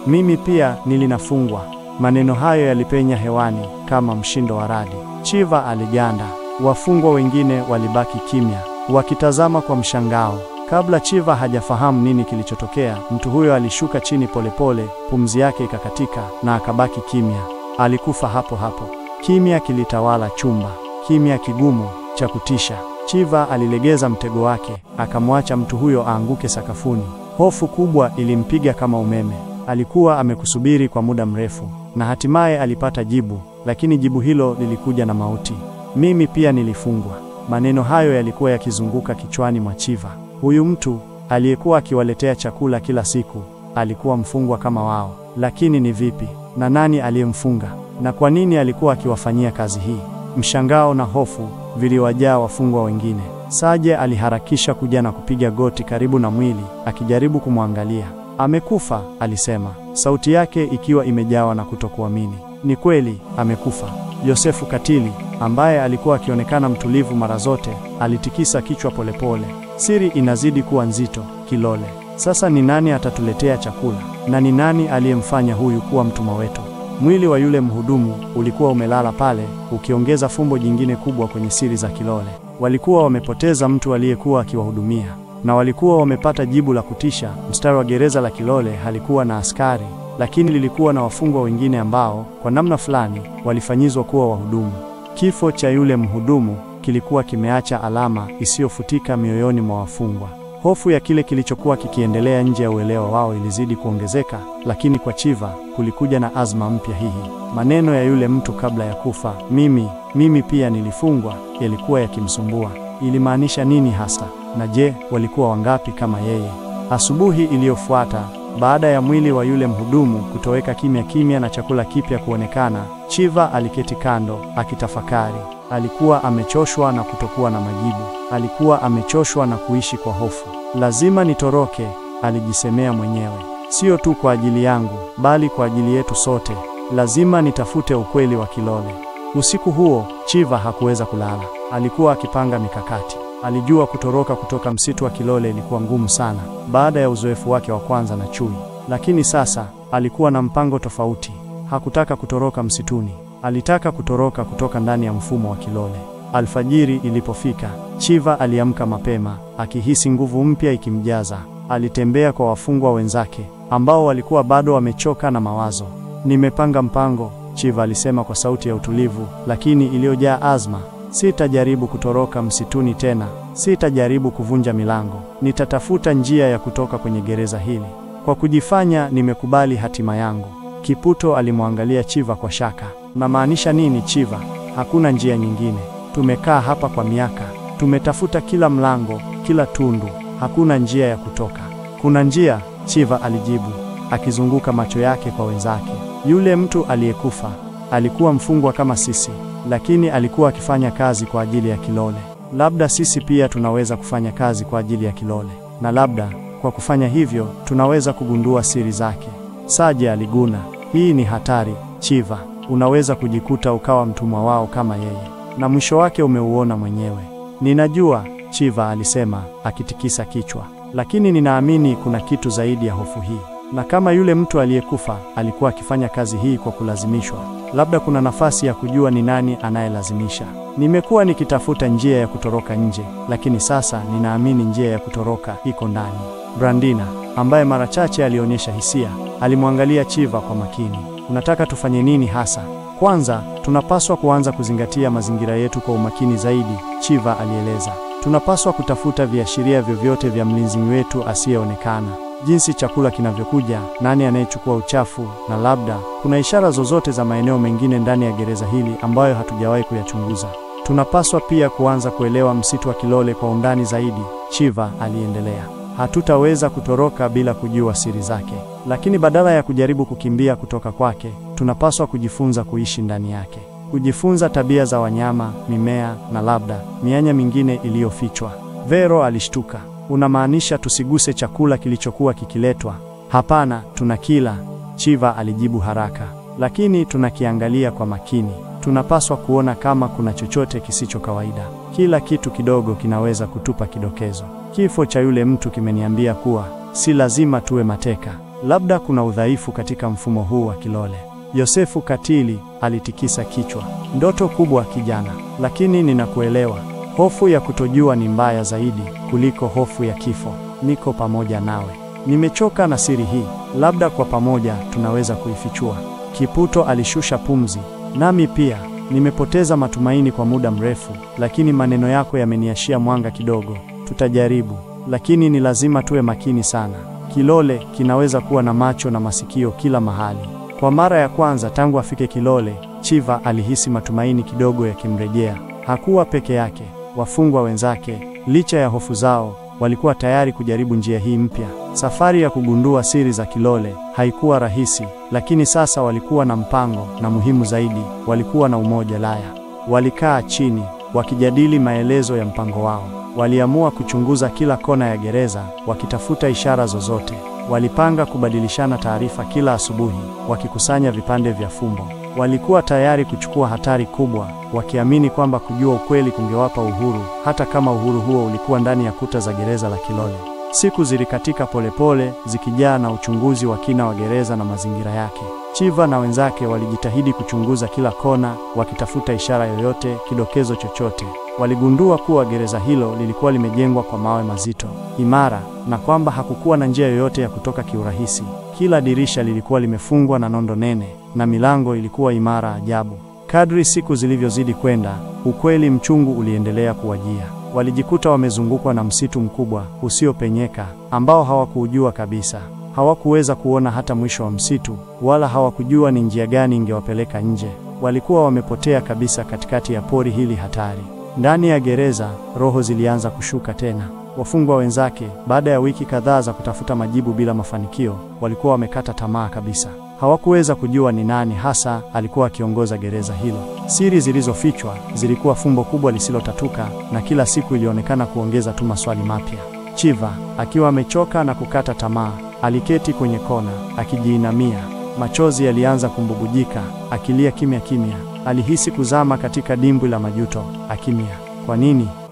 Mimi pia nilinafungwa. Maneno hayo yalipenya hewani kama mshindo wa radi. Chiva aliganda. Wafungwa wengine walibaki kimya, wakitazama kwa mshangao. Kabla Chiva hajafahamu nini kilichotokea, mtu huyo alishuka chini polepole, pumzi yake ikakatika na akabaki kimya. Alikufa hapo hapo. Kimya kilitawala chumba, kimya kigumu cha kutisha. Chiva alilegeza mtego wake, akamwacha mtu huyo aanguke sakafuni. Hofu kubwa ilimpiga kama umeme. Alikuwa amekusubiri kwa muda mrefu, na hatimaye alipata jibu, lakini jibu hilo lilikuja na mauti. Mimi pia nilifungwa. Maneno hayo yalikuwa yakizunguka kichwani mwa Chiva. Huyu mtu aliyekuwa akiwaletea chakula kila siku alikuwa mfungwa kama wao. Lakini ni vipi? Na nani aliyemfunga? Na kwa nini alikuwa akiwafanyia kazi hii? Mshangao na hofu viliwajaa wafungwa wengine. Saje aliharakisha kuja na kupiga goti karibu na mwili, akijaribu kumwangalia. Amekufa, alisema, sauti yake ikiwa imejawa na kutokuamini. Ni kweli, amekufa. Yosefu Katili, ambaye alikuwa akionekana mtulivu mara zote, alitikisa kichwa polepole. Siri inazidi kuwa nzito, Kilole. Sasa ni nani atatuletea chakula? Na ni nani aliyemfanya huyu kuwa mtumwa wetu? Mwili wa yule mhudumu ulikuwa umelala pale, ukiongeza fumbo jingine kubwa kwenye siri za Kilole. Walikuwa wamepoteza mtu aliyekuwa akiwahudumia, na walikuwa wamepata jibu la kutisha. Mstari wa gereza la Kilole halikuwa na askari, lakini lilikuwa na wafungwa wengine ambao kwa namna fulani walifanyizwa kuwa wahudumu. Kifo cha yule mhudumu kilikuwa kimeacha alama isiyofutika mioyoni mwa wafungwa. Hofu ya kile kilichokuwa kikiendelea nje ya uelewa wao ilizidi kuongezeka, lakini kwa Chiva kulikuja na azma mpya. Maneno ya yule mtu kabla ya kufa, mimi pia nilifungwa, yalikuwa yakimsumbua. Ilimaanisha nini hasa? Na je, walikuwa wangapi kama yeye? Asubuhi iliyofuata, baada ya mwili wa yule mhudumu kutoweka kimya na chakula kipya kuonekana, Chiva aliketi kando akitafakari. Alikuwa amechoshwa na kutokuwa na majibu. Alikuwa amechoshwa na kuishi kwa hofu. Lazima nitoroke, alijisemea mwenyewe. Sio tu kwa ajili yangu, bali kwa ajili yetu sote. Lazima nitafute ukweli wa Kilole. Usiku huo, Chiva hakuweza kulala. Alikuwa akipanga mikakati. Alijua kutoroka kutoka msitu wa Kilole ilikuwa ngumu sana, baada ya uzoefu wake wa kwanza na chui. Lakini sasa, alikuwa na mpango tofauti. Hakutaka kutoroka msituni. Alitaka kutoroka kutoka ndani ya mfumo wa Kilole. Alfajiri ilipofika, Chiva aliamka mapema, akihisi nguvu mpya ikimjaza. Alitembea kwa wafungwa wenzake, ambao walikuwa bado wamechoka na mawazo. Nimepanga mpango, Chiva alisema kwa sauti ya utulivu, lakini iliyojaa azma. Sitajaribu kutoroka msituni tena. Sitajaribu kuvunja milango. Nitatafuta njia ya kutoka kwenye gereza hili. Kwa kujifanya nimekubali hatima yangu. Kiputo alimwangalia Chiva kwa shaka. Unamaanisha nini Chiva? Hakuna njia nyingine. Tumekaa hapa kwa miaka. Tumetafuta kila mlango, kila tundu. Hakuna njia ya kutoka. Kuna njia, Chiva alijibu, akizunguka macho yake kwa wenzake. Yule mtu aliyekufa alikuwa mfungwa kama sisi, lakini alikuwa akifanya kazi kwa ajili ya Kilole. Labda sisi pia tunaweza kufanya kazi kwa ajili ya Kilole, na labda kwa kufanya hivyo tunaweza kugundua siri zake. Saje aliguna. Hii ni hatari, Chiva. Unaweza kujikuta ukawa mtumwa wao kama yeye, na mwisho wake umeuona mwenyewe. Ninajua, Chiva alisema, akitikisa kichwa. Lakini ninaamini kuna kitu zaidi ya hofu hii. Na kama yule mtu aliyekufa alikuwa akifanya kazi hii kwa kulazimishwa, labda kuna nafasi ya kujua ni nani anayelazimisha. Nimekuwa nikitafuta njia ya kutoroka nje, lakini sasa ninaamini njia ya kutoroka iko ndani. Brandina, ambaye mara chache alionyesha hisia, alimwangalia Chiva kwa makini. Unataka tufanye nini hasa? Kwanza, tunapaswa kuanza kuzingatia mazingira yetu kwa umakini zaidi, Chiva alieleza. Tunapaswa kutafuta viashiria vyovyote vya mlinzi wetu asiyeonekana. jinsi chakula kinavyokuja, nani anayechukua uchafu, na labda kuna ishara zozote za maeneo mengine ndani ya gereza hili ambayo hatujawahi kuyachunguza. Tunapaswa pia kuanza kuelewa msitu wa Kilole kwa undani zaidi, Chiva aliendelea. Hatutaweza kutoroka bila kujua siri zake, lakini badala ya kujaribu kukimbia kutoka kwake, tunapaswa kujifunza kuishi ndani yake. Kujifunza tabia za wanyama, mimea na labda mianya mingine iliyofichwa. Vero alishtuka. Unamaanisha tusiguse chakula kilichokuwa kikiletwa? Hapana, tunakila, Chiva alijibu haraka. Lakini tunakiangalia kwa makini. Tunapaswa kuona kama kuna chochote kisicho kawaida. Kila kitu kidogo kinaweza kutupa kidokezo. Kifo cha yule mtu kimeniambia kuwa si lazima tuwe mateka. Labda kuna udhaifu katika mfumo huu wa Kilole. Yosefu Katili alitikisa kichwa. Ndoto kubwa kijana, lakini ninakuelewa. Hofu ya kutojua ni mbaya zaidi kuliko hofu ya kifo. Niko pamoja nawe. Nimechoka na siri hii. Labda kwa pamoja tunaweza kuifichua. Kiputo alishusha pumzi. Nami pia, nimepoteza matumaini kwa muda mrefu, lakini maneno yako yameniashia mwanga kidogo. Tutajaribu, lakini ni lazima tuwe makini sana. Kilole kinaweza kuwa na macho na masikio kila mahali. Kwa mara ya kwanza tangu afike Kilole, Chiva alihisi matumaini kidogo yakimrejea. Hakuwa peke yake. Wafungwa wenzake, licha ya hofu zao, walikuwa tayari kujaribu njia hii mpya. Safari ya kugundua siri za Kilole haikuwa rahisi, lakini sasa walikuwa na mpango, na muhimu zaidi, walikuwa na umoja laya. Walikaa chini, wakijadili maelezo ya mpango wao. Waliamua kuchunguza kila kona ya gereza, wakitafuta ishara zozote. Walipanga kubadilishana taarifa kila asubuhi, wakikusanya vipande vya fumbo. Walikuwa tayari kuchukua hatari kubwa, wakiamini kwamba kujua ukweli kungewapa uhuru, hata kama uhuru huo ulikuwa ndani ya kuta za gereza la Kilole. Siku zilikatika polepole, zikijaa na uchunguzi wa kina wa gereza na mazingira yake. Chiva na wenzake walijitahidi kuchunguza kila kona, wakitafuta ishara yoyote, kidokezo chochote. Waligundua kuwa gereza hilo lilikuwa limejengwa kwa mawe mazito, imara, na kwamba hakukuwa na njia yoyote ya kutoka kiurahisi. Kila dirisha lilikuwa limefungwa na nondo nene, na milango ilikuwa imara ajabu. Kadri siku zilivyozidi kwenda, ukweli mchungu uliendelea kuwajia. Walijikuta wamezungukwa na msitu mkubwa, usiopenyeka, ambao hawakuujua kabisa. Hawakuweza kuona hata mwisho wa msitu, wala hawakujua ni njia gani ingewapeleka nje. Walikuwa wamepotea kabisa katikati ya pori hili hatari. Ndani ya gereza, roho zilianza kushuka tena. Wafungwa wenzake, baada ya wiki kadhaa za kutafuta majibu bila mafanikio, walikuwa wamekata tamaa kabisa. Hawakuweza kujua ni nani hasa alikuwa akiongoza gereza hilo. Siri zilizofichwa zilikuwa fumbo kubwa lisilotatuka, na kila siku ilionekana kuongeza tu maswali mapya. Chiva, akiwa amechoka na kukata tamaa, aliketi kwenye kona, akijiinamia. Machozi yalianza kumbubujika, akilia kimya kimya. Alihisi kuzama katika dimbwi la majuto, akimya.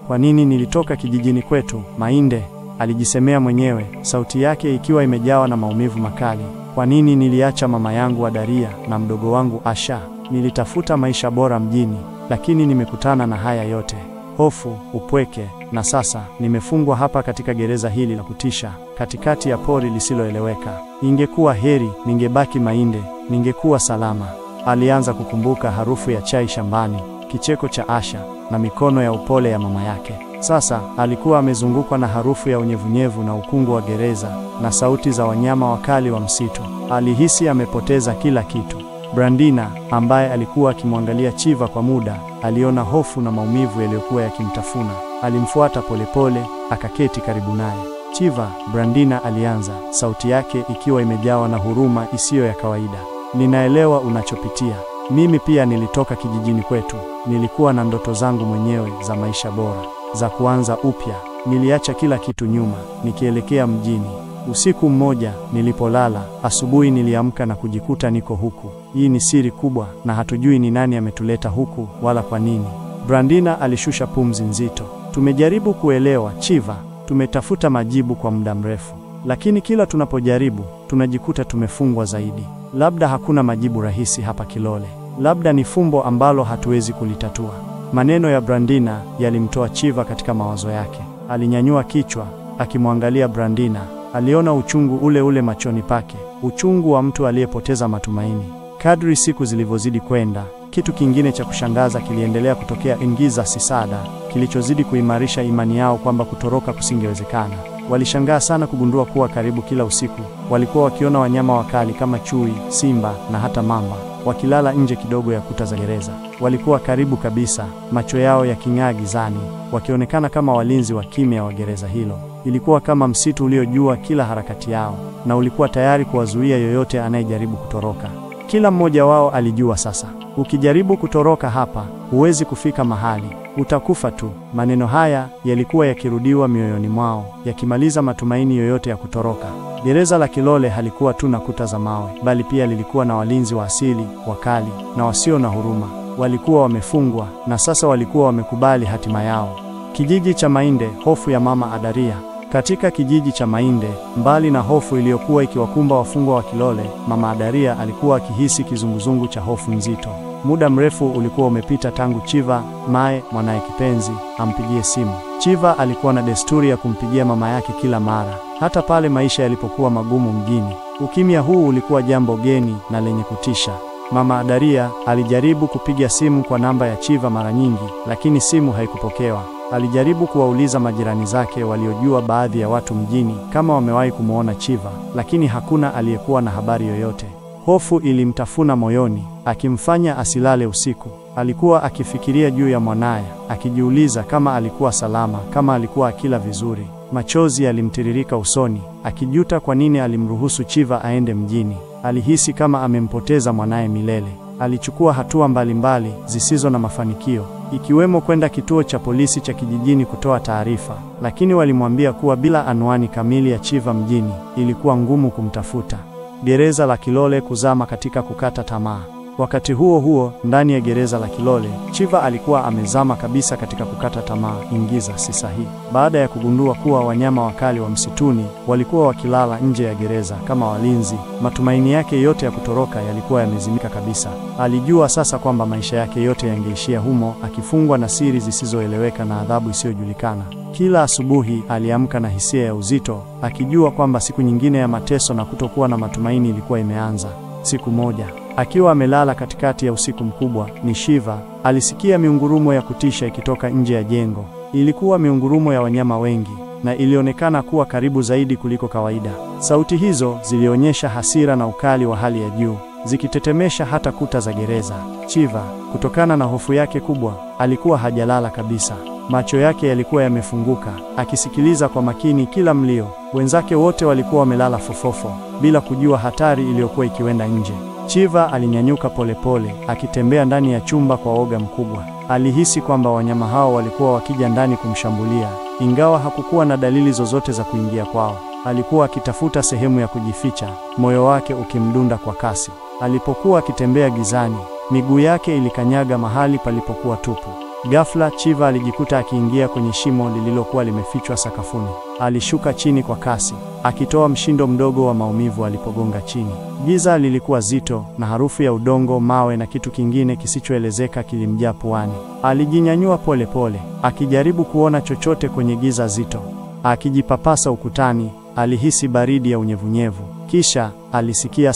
Kwa nini nilitoka kijijini kwetu, Mainde? Alijisemea mwenyewe, sauti yake ikiwa imejawa na maumivu makali. Kwa nini niliacha mama yangu Adaria na mdogo wangu Asha? Nilitafuta maisha bora mjini, lakini nimekutana na haya yote. Hofu, upweke, na sasa nimefungwa hapa katika gereza hili la kutisha, katikati ya pori lisiloeleweka. Ingekuwa heri ningebaki Mainde, ningekuwa salama. Alianza kukumbuka harufu ya chai shambani, kicheko cha Asha, na mikono ya upole ya mama yake. Sasa alikuwa amezungukwa na harufu ya unyevunyevu na ukungu wa gereza, na sauti za wanyama wakali wa msitu. Alihisi amepoteza kila kitu. Brandina, ambaye alikuwa akimwangalia Chiva kwa muda, aliona hofu na maumivu yaliyokuwa yakimtafuna. Alimfuata polepole, akaketi karibu naye. Chiva, Brandina alianza, sauti yake ikiwa imejawa na huruma isiyo ya kawaida. Ninaelewa unachopitia. Mimi pia nilitoka kijijini kwetu. Nilikuwa na ndoto zangu mwenyewe za maisha bora, za kuanza upya. Niliacha kila kitu nyuma, nikielekea mjini. Usiku mmoja, nilipolala, asubuhi niliamka na kujikuta niko huku. Hii ni siri kubwa, na hatujui ni nani ametuleta huku, wala kwa nini. Brandina alishusha pumzi nzito. Tumejaribu kuelewa, Chiva. Tumetafuta majibu kwa muda mrefu. Lakini kila tunapojaribu, tunajikuta tumefungwa zaidi. Labda hakuna majibu rahisi hapa Kilole. Labda ni fumbo ambalo hatuwezi kulitatua. Maneno ya Brandina yalimtoa Chiva katika mawazo yake. Alinyanyua kichwa, akimwangalia Brandina. Aliona uchungu ule ule machoni pake, uchungu wa mtu aliyepoteza matumaini. Kadri siku zilivyozidi kwenda, kitu kingine cha kushangaza kiliendelea kutokea. Ingiza Sisada, kilichozidi kuimarisha imani yao kwamba kutoroka kusingewezekana. Walishangaa sana kugundua kuwa karibu kila usiku walikuwa wakiona wanyama wakali kama chui, simba na hata mamba wakilala nje kidogo ya kuta za gereza. Walikuwa karibu kabisa, macho yao yaking'aa gizani, wakionekana kama walinzi wa kimya wa gereza hilo. Ilikuwa kama msitu uliojua kila harakati yao na ulikuwa tayari kuwazuia yoyote anayejaribu kutoroka. Kila mmoja wao alijua sasa, ukijaribu kutoroka hapa, huwezi kufika mahali, utakufa tu. Maneno haya yalikuwa yakirudiwa mioyoni mwao, yakimaliza matumaini yoyote ya kutoroka. Gereza la Kilole halikuwa tu na kuta za mawe, bali pia lilikuwa na walinzi wa asili, wakali na wasio na huruma. Walikuwa wamefungwa na sasa walikuwa wamekubali hatima yao. Kijiji cha Mainde, hofu ya Mama Adaria. Katika kijiji cha Mainde, mbali na hofu iliyokuwa ikiwakumba wafungwa wa Kilole, Mama Adaria alikuwa akihisi kizunguzungu cha hofu nzito. Muda mrefu ulikuwa umepita tangu Chiva, Mae, mwanaye kipenzi, ampigie simu. Chiva alikuwa na desturi ya kumpigia mama yake kila mara, hata pale maisha yalipokuwa magumu mjini. Ukimya huu ulikuwa jambo geni na lenye kutisha. Mama Adaria alijaribu kupiga simu kwa namba ya Chiva mara nyingi, lakini simu haikupokewa. Alijaribu kuwauliza majirani zake waliojua baadhi ya watu mjini kama wamewahi kumuona Chiva, lakini hakuna aliyekuwa na habari yoyote. Hofu ilimtafuna moyoni, akimfanya asilale usiku. Alikuwa akifikiria juu ya mwanaye, akijiuliza kama alikuwa salama, kama alikuwa akila vizuri. Machozi yalimtiririka usoni, akijuta kwa nini alimruhusu Chiva aende mjini. Alihisi kama amempoteza mwanaye milele. Alichukua hatua mbalimbali zisizo na mafanikio, ikiwemo kwenda kituo cha polisi cha kijijini kutoa taarifa, lakini walimwambia kuwa bila anwani kamili ya Chiva mjini, ilikuwa ngumu kumtafuta. Gereza la Kilole kuzama katika kukata tamaa. Wakati huo huo, ndani ya gereza la Kilole, Chiva alikuwa amezama kabisa katika kukata tamaa. Ingiza si sahihi. Baada ya kugundua kuwa wanyama wakali wa msituni walikuwa wakilala nje ya gereza kama walinzi, matumaini yake yote ya kutoroka yalikuwa yamezimika kabisa. Alijua sasa kwamba maisha yake yote yangeishia humo, akifungwa na siri zisizoeleweka na adhabu isiyojulikana. Kila asubuhi aliamka na hisia ya uzito, akijua kwamba siku nyingine ya mateso na kutokuwa na matumaini ilikuwa imeanza. Siku moja, akiwa amelala katikati ya usiku mkubwa, Nishiva alisikia miungurumo ya kutisha ikitoka nje ya jengo. Ilikuwa miungurumo ya wanyama wengi na ilionekana kuwa karibu zaidi kuliko kawaida. Sauti hizo zilionyesha hasira na ukali wa hali ya juu, zikitetemesha hata kuta za gereza. Chiva, kutokana na hofu yake kubwa, alikuwa hajalala kabisa. Macho yake yalikuwa yamefunguka, akisikiliza kwa makini kila mlio. Wenzake wote walikuwa wamelala fofofo, bila kujua hatari iliyokuwa ikiwenda nje. Chiva alinyanyuka polepole, akitembea ndani ya chumba kwa woga mkubwa. Alihisi kwamba wanyama hao walikuwa wakija ndani kumshambulia, ingawa hakukuwa na dalili zozote za kuingia kwao. Alikuwa akitafuta sehemu ya kujificha, moyo wake ukimdunda kwa kasi. Alipokuwa akitembea gizani, miguu yake ilikanyaga mahali palipokuwa tupu. Ghafla Chiva alijikuta akiingia kwenye shimo lililokuwa limefichwa sakafuni. Alishuka chini kwa kasi, akitoa mshindo mdogo wa maumivu alipogonga chini. Giza lilikuwa zito na harufu ya udongo, mawe na kitu kingine kisichoelezeka kilimjaa puani. Alijinyanyua pole pole, akijaribu kuona chochote kwenye giza zito. Akijipapasa ukutani, alihisi baridi ya unyevunyevu. Kisha alisikia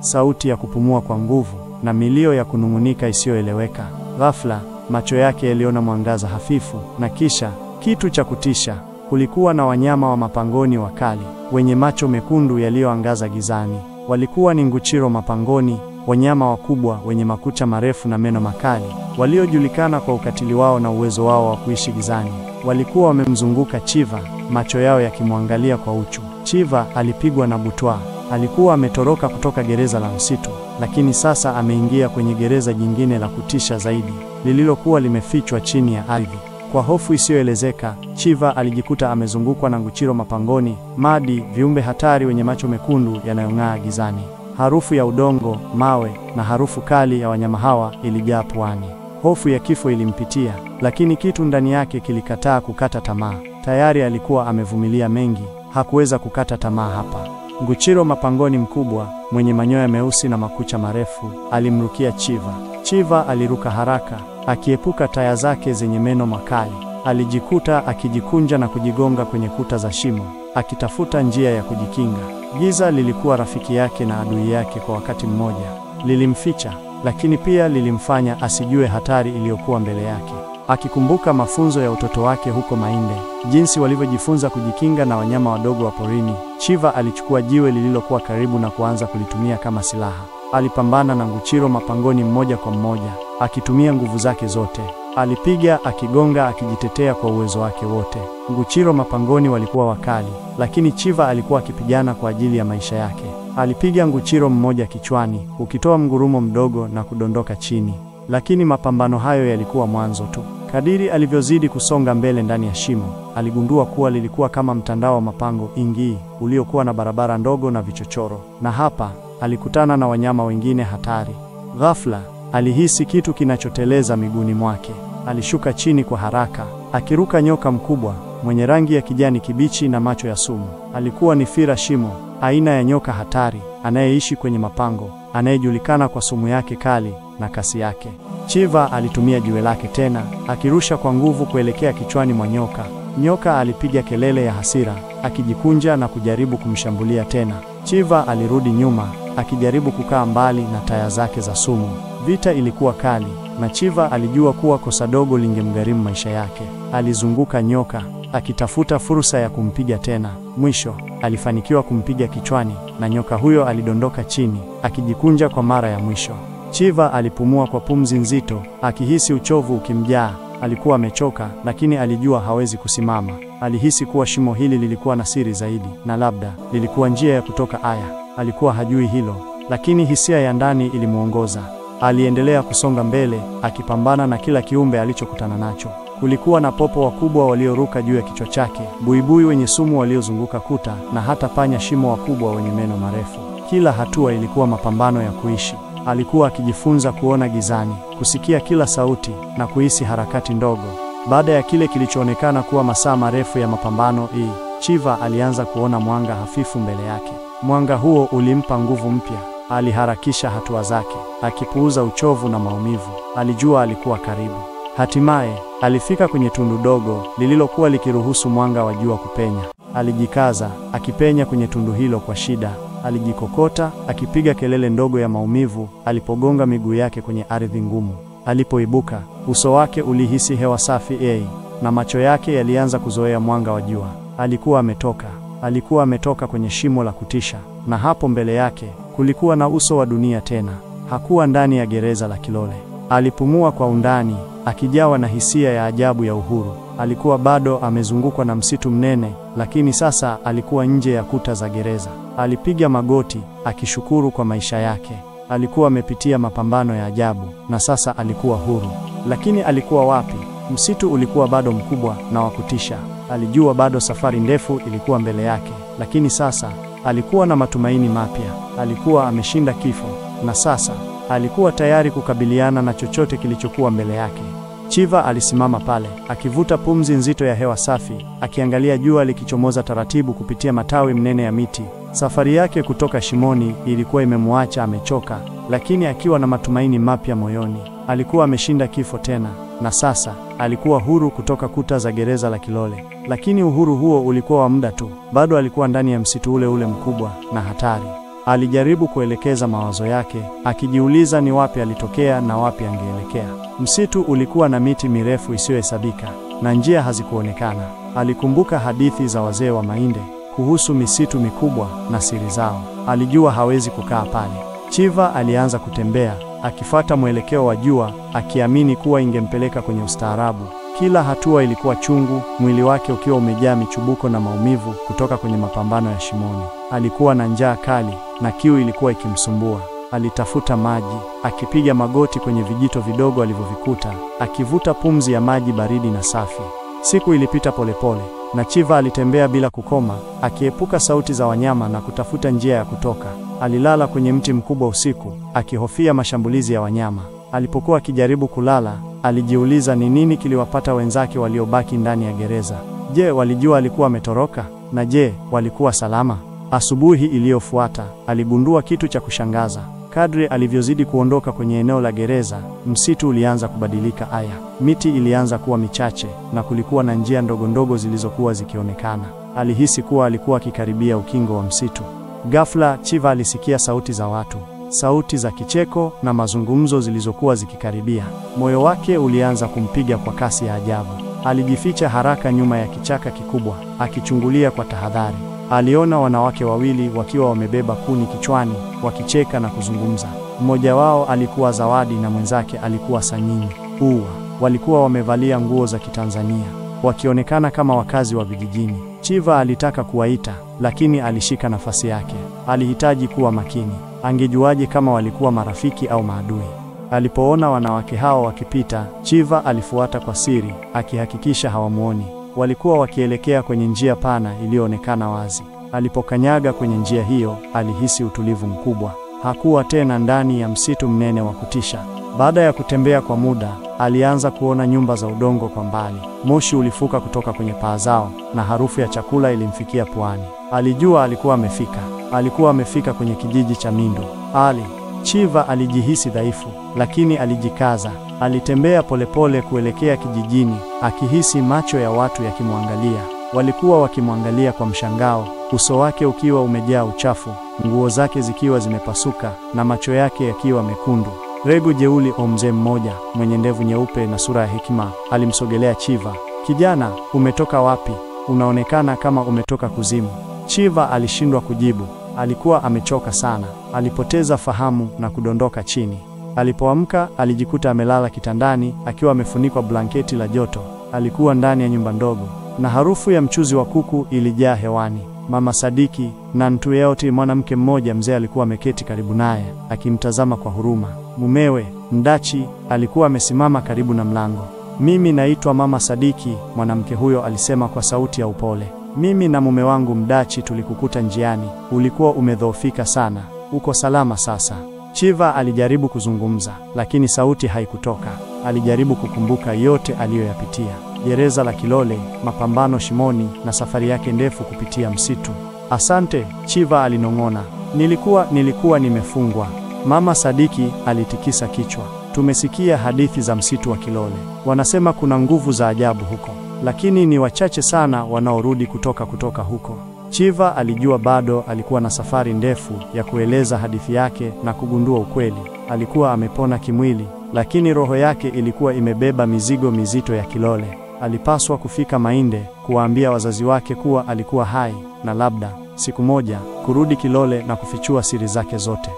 sauti ya kupumua kwa nguvu na milio ya kunung'unika isiyoeleweka. Ghafla macho yake yaliona mwangaza hafifu, na kisha kitu cha kutisha. Kulikuwa na wanyama wa mapangoni wakali, wenye macho mekundu yaliyoangaza gizani. Walikuwa ni nguchiro mapangoni, wanyama wakubwa wenye makucha marefu na meno makali, waliojulikana kwa ukatili wao na uwezo wao wa kuishi gizani. Walikuwa wamemzunguka Chiva, macho yao yakimwangalia kwa uchu. Chiva alipigwa na butwaa. Alikuwa ametoroka kutoka gereza la msitu, lakini sasa ameingia kwenye gereza jingine la kutisha zaidi, lililokuwa limefichwa chini ya ardhi. Kwa hofu isiyoelezeka, Chiva alijikuta amezungukwa na nguchiro mapangoni, madi, viumbe hatari wenye macho mekundu yanayong'aa gizani. Harufu ya udongo, mawe na harufu kali ya wanyama hawa ilijaa puani. Hofu ya kifo ilimpitia, lakini kitu ndani yake kilikataa kukata tamaa. Tayari alikuwa amevumilia mengi, hakuweza kukata tamaa hapa. Nguchiro mapangoni mkubwa, mwenye manyoya meusi na makucha marefu, alimrukia Chiva. Chiva aliruka haraka, akiepuka taya zake zenye meno makali. Alijikuta akijikunja na kujigonga kwenye kuta za shimo, akitafuta njia ya kujikinga. Giza lilikuwa rafiki yake na adui yake kwa wakati mmoja. Lilimficha, lakini pia lilimfanya asijue hatari iliyokuwa mbele yake. akikumbuka mafunzo ya utoto wake huko Mainde, jinsi walivyojifunza kujikinga na wanyama wadogo wa porini. Chiva alichukua jiwe lililokuwa karibu na kuanza kulitumia kama silaha. Alipambana na Nguchiro mapangoni mmoja kwa mmoja, akitumia nguvu zake zote. Alipiga, akigonga, akijitetea kwa uwezo wake wote. Nguchiro mapangoni walikuwa wakali, lakini Chiva alikuwa akipigana kwa ajili ya maisha yake. Alipiga Nguchiro mmoja kichwani, ukitoa mgurumo mdogo na kudondoka chini. Lakini mapambano hayo yalikuwa mwanzo tu. Kadiri alivyozidi kusonga mbele ndani ya shimo, aligundua kuwa lilikuwa kama mtandao wa mapango ingii uliokuwa na barabara ndogo na vichochoro. Na hapa alikutana na wanyama wengine hatari. Ghafla alihisi kitu kinachoteleza miguuni mwake. Alishuka chini kwa haraka, akiruka nyoka mkubwa mwenye rangi ya kijani kibichi na macho ya sumu. Alikuwa ni Fira Shimo, aina ya nyoka hatari anayeishi kwenye mapango, anayejulikana kwa sumu yake kali na kasi yake. Chiva alitumia jiwe lake tena, akirusha kwa nguvu kuelekea kichwani mwa nyoka. Nyoka alipiga kelele ya hasira, akijikunja na kujaribu kumshambulia tena. Chiva alirudi nyuma, akijaribu kukaa mbali na taya zake za sumu. Vita ilikuwa kali, na Chiva alijua kuwa kosa dogo lingemgharimu maisha yake. Alizunguka nyoka, akitafuta fursa ya kumpiga tena. Mwisho, alifanikiwa kumpiga kichwani, na nyoka huyo alidondoka chini, akijikunja kwa mara ya mwisho. Chiva alipumua kwa pumzi nzito, akihisi uchovu ukimjaa. Alikuwa amechoka, lakini alijua hawezi kusimama. Alihisi kuwa shimo hili lilikuwa na siri zaidi, na labda lilikuwa njia ya kutoka Aya. Alikuwa hajui hilo, lakini hisia ya ndani ilimuongoza. Aliendelea kusonga mbele, akipambana na kila kiumbe alichokutana nacho. Kulikuwa na popo wakubwa walioruka juu ya kichwa chake, buibui wenye sumu waliozunguka kuta, na hata panya shimo wakubwa wenye meno marefu. Kila hatua ilikuwa mapambano ya kuishi. Alikuwa akijifunza kuona gizani, kusikia kila sauti na kuhisi harakati ndogo. Baada ya kile kilichoonekana kuwa masaa marefu ya mapambano, Chiva alianza kuona mwanga hafifu mbele yake. Mwanga huo ulimpa nguvu mpya. Aliharakisha hatua zake, akipuuza uchovu na maumivu. Alijua alikuwa karibu. Hatimaye alifika kwenye tundu dogo lililokuwa likiruhusu mwanga wa jua kupenya. Alijikaza, akipenya kwenye tundu hilo kwa shida. Alijikokota, akipiga kelele ndogo ya maumivu alipogonga miguu yake kwenye ardhi ngumu. Alipoibuka, uso wake ulihisi hewa safi, na macho yake yalianza kuzoea mwanga wa jua. Alikuwa ametoka kwenye shimo la kutisha, na hapo mbele yake kulikuwa na uso wa dunia tena. Hakuwa ndani ya gereza la Kilole. Alipumua kwa undani, akijawa na hisia ya ajabu ya uhuru. Alikuwa bado amezungukwa na msitu mnene, lakini sasa alikuwa nje ya kuta za gereza. Alipiga magoti, akishukuru kwa maisha yake. Alikuwa amepitia mapambano ya ajabu, na sasa alikuwa huru. Lakini alikuwa wapi? Msitu ulikuwa bado mkubwa na wa kutisha. Alijua bado safari ndefu ilikuwa mbele yake, lakini sasa alikuwa na matumaini mapya. Alikuwa ameshinda kifo, na sasa alikuwa tayari kukabiliana na chochote kilichokuwa mbele yake. Chiva alisimama pale, akivuta pumzi nzito ya hewa safi, akiangalia jua likichomoza taratibu kupitia matawi mnene ya miti. Safari yake kutoka shimoni ilikuwa imemwacha amechoka, lakini akiwa na matumaini mapya moyoni. Alikuwa ameshinda kifo tena, na sasa alikuwa huru kutoka kuta za gereza la Kilole. Lakini uhuru huo ulikuwa wa muda tu. Bado alikuwa ndani ya msitu ule mkubwa na hatari. Alijaribu kuelekeza mawazo yake, akijiuliza ni wapi alitokea na wapi angeelekea. Msitu ulikuwa na miti mirefu isiyohesabika, na njia hazikuonekana. Alikumbuka hadithi za wazee wa Mainde kuhusu misitu mikubwa na siri zao. Alijua hawezi kukaa pale. Chiva alianza kutembea, akifuata mwelekeo wa jua, akiamini kuwa ingempeleka kwenye ustaarabu. Kila hatua ilikuwa chungu, mwili wake ukiwa umejaa michubuko na maumivu kutoka kwenye mapambano ya shimoni. Alikuwa na njaa kali, na kiu ilikuwa ikimsumbua. Alitafuta maji, akipiga magoti kwenye vijito vidogo alivyovikuta, akivuta pumzi ya maji baridi na safi. Siku ilipita polepole, na Chiva alitembea bila kukoma, akiepuka sauti za wanyama na kutafuta njia ya kutoka. Alilala kwenye mti mkubwa usiku, akihofia mashambulizi ya wanyama. Alipokuwa akijaribu kulala, alijiuliza ni nini kiliwapata wenzake waliobaki ndani ya gereza. Je, walijua alikuwa ametoroka? Na je, walikuwa salama? Asubuhi iliyofuata, aligundua kitu cha kushangaza. Kadri alivyozidi kuondoka kwenye eneo la gereza, msitu ulianza kubadilika. Miti ilianza kuwa michache, na kulikuwa na njia ndogo ndogo zilizokuwa zikionekana. Alihisi kuwa alikuwa akikaribia ukingo wa msitu. Ghafla, Chiva alisikia sauti za watu. sauti za kicheko na mazungumzo zilizokuwa zikikaribia. Moyo wake ulianza kumpiga kwa kasi ya ajabu. Alijificha haraka nyuma ya kichaka kikubwa, akichungulia kwa tahadhari. Aliona wanawake wawili wakiwa wamebeba kuni kichwani, wakicheka na kuzungumza. Mmoja wao alikuwa Zawadi na mwenzake alikuwa Sanyinyi. Walikuwa wamevalia nguo za Kitanzania, wakionekana kama wakazi wa vijijini. Chiva alitaka kuwaita, lakini alishika nafasi yake. Alihitaji kuwa makini. Angejuaje kama walikuwa marafiki au maadui? Alipoona wanawake hao wakipita, Chiva alifuata kwa siri, akihakikisha hawamuoni. Walikuwa wakielekea kwenye njia pana iliyoonekana wazi. Alipokanyaga kwenye njia hiyo, alihisi utulivu mkubwa. Hakuwa tena ndani ya msitu mnene wa kutisha. Baada ya kutembea kwa muda, alianza kuona nyumba za udongo kwa mbali. Moshi ulifuka kutoka kwenye paa zao na harufu ya chakula ilimfikia puani. Alijua alikuwa amefika. Alikuwa amefika kwenye kijiji cha Mindu. Chiva alijihisi dhaifu, lakini alijikaza. Alitembea polepole kuelekea kijijini, akihisi macho ya watu yakimwangalia. Walikuwa wakimwangalia kwa mshangao, uso wake ukiwa umejaa uchafu, nguo zake zikiwa zimepasuka na macho yake yakiwa mekundu. Rego Jeuli, mzee mmoja mwenye ndevu nyeupe na sura ya hekima, alimsogelea Chiva. "Kijana, umetoka wapi? Unaonekana kama umetoka kuzimu." Chiva alishindwa kujibu. Alikuwa amechoka sana. Alipoteza fahamu na kudondoka chini. Alipoamka, alijikuta amelala kitandani akiwa amefunikwa blanketi la joto. Alikuwa ndani ya nyumba ndogo na harufu ya mchuzi wa kuku ilijaa hewani. Mama Sadiki na Ntuyoti, mwanamke mmoja mzee, alikuwa ameketi karibu naye akimtazama kwa huruma. Mumewe Mdachi alikuwa amesimama karibu na mlango. "Mimi naitwa Mama Sadiki," mwanamke huyo alisema kwa sauti ya upole. "Mimi na mume wangu Mdachi tulikukuta njiani. Ulikuwa umedhoofika sana. Uko salama sasa?" Chiva alijaribu kuzungumza, lakini sauti haikutoka. Alijaribu kukumbuka yote aliyoyapitia: gereza la Kilole, mapambano shimoni na safari yake ndefu kupitia msitu. "Asante," Chiva alinong'ona. Nilikuwa nimefungwa." Mama Sadiki alitikisa kichwa. "Tumesikia hadithi za msitu wa Kilole. Wanasema kuna nguvu za ajabu huko, lakini ni wachache sana wanaorudi kutoka huko." Chiva alijua bado alikuwa na safari ndefu ya kueleza hadithi yake na kugundua ukweli. Alikuwa amepona kimwili, lakini roho yake ilikuwa imebeba mizigo mizito ya Kilole. Alipaswa kufika Mainde, kuwaambia wazazi wake kuwa alikuwa hai, na labda siku moja kurudi Kilole na kufichua siri zake zote.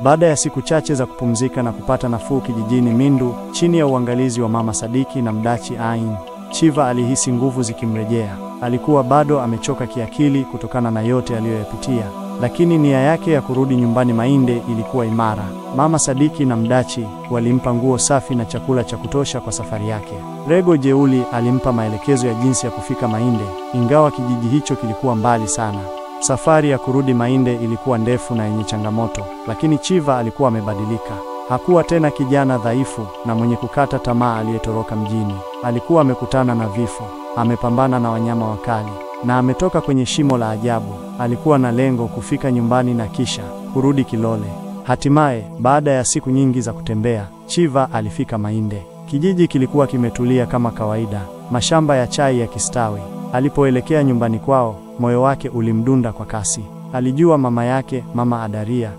Baada ya siku chache za kupumzika na kupata nafuu kijijini Mindu, chini ya uangalizi wa Mama Sadiki na Mdachi Ain, Chiva alihisi nguvu zikimrejea. Alikuwa bado amechoka kiakili kutokana na yote aliyoyapitia, lakini nia yake ya kurudi nyumbani Mainde ilikuwa imara. Mama Sadiki na Mdachi walimpa nguo safi na chakula cha kutosha kwa safari yake. Rego Jeuli alimpa maelekezo ya jinsi ya kufika Mainde, ingawa kijiji hicho kilikuwa mbali sana. Safari ya kurudi Mainde ilikuwa ndefu na yenye changamoto, lakini Chiva alikuwa amebadilika. Hakuwa tena kijana dhaifu na mwenye kukata tamaa aliyetoroka mjini. Alikuwa amekutana na vifo, amepambana na wanyama wakali, na ametoka kwenye shimo la ajabu. Alikuwa na lengo: kufika nyumbani na kisha kurudi Kilole. Hatimaye, baada ya siku nyingi za kutembea, Chiva alifika Mainde. Kijiji kilikuwa kimetulia kama kawaida, mashamba ya chai yakistawi. Alipoelekea nyumbani kwao, moyo wake ulimdunda kwa kasi. Alijua mama yake, Mama Adaria,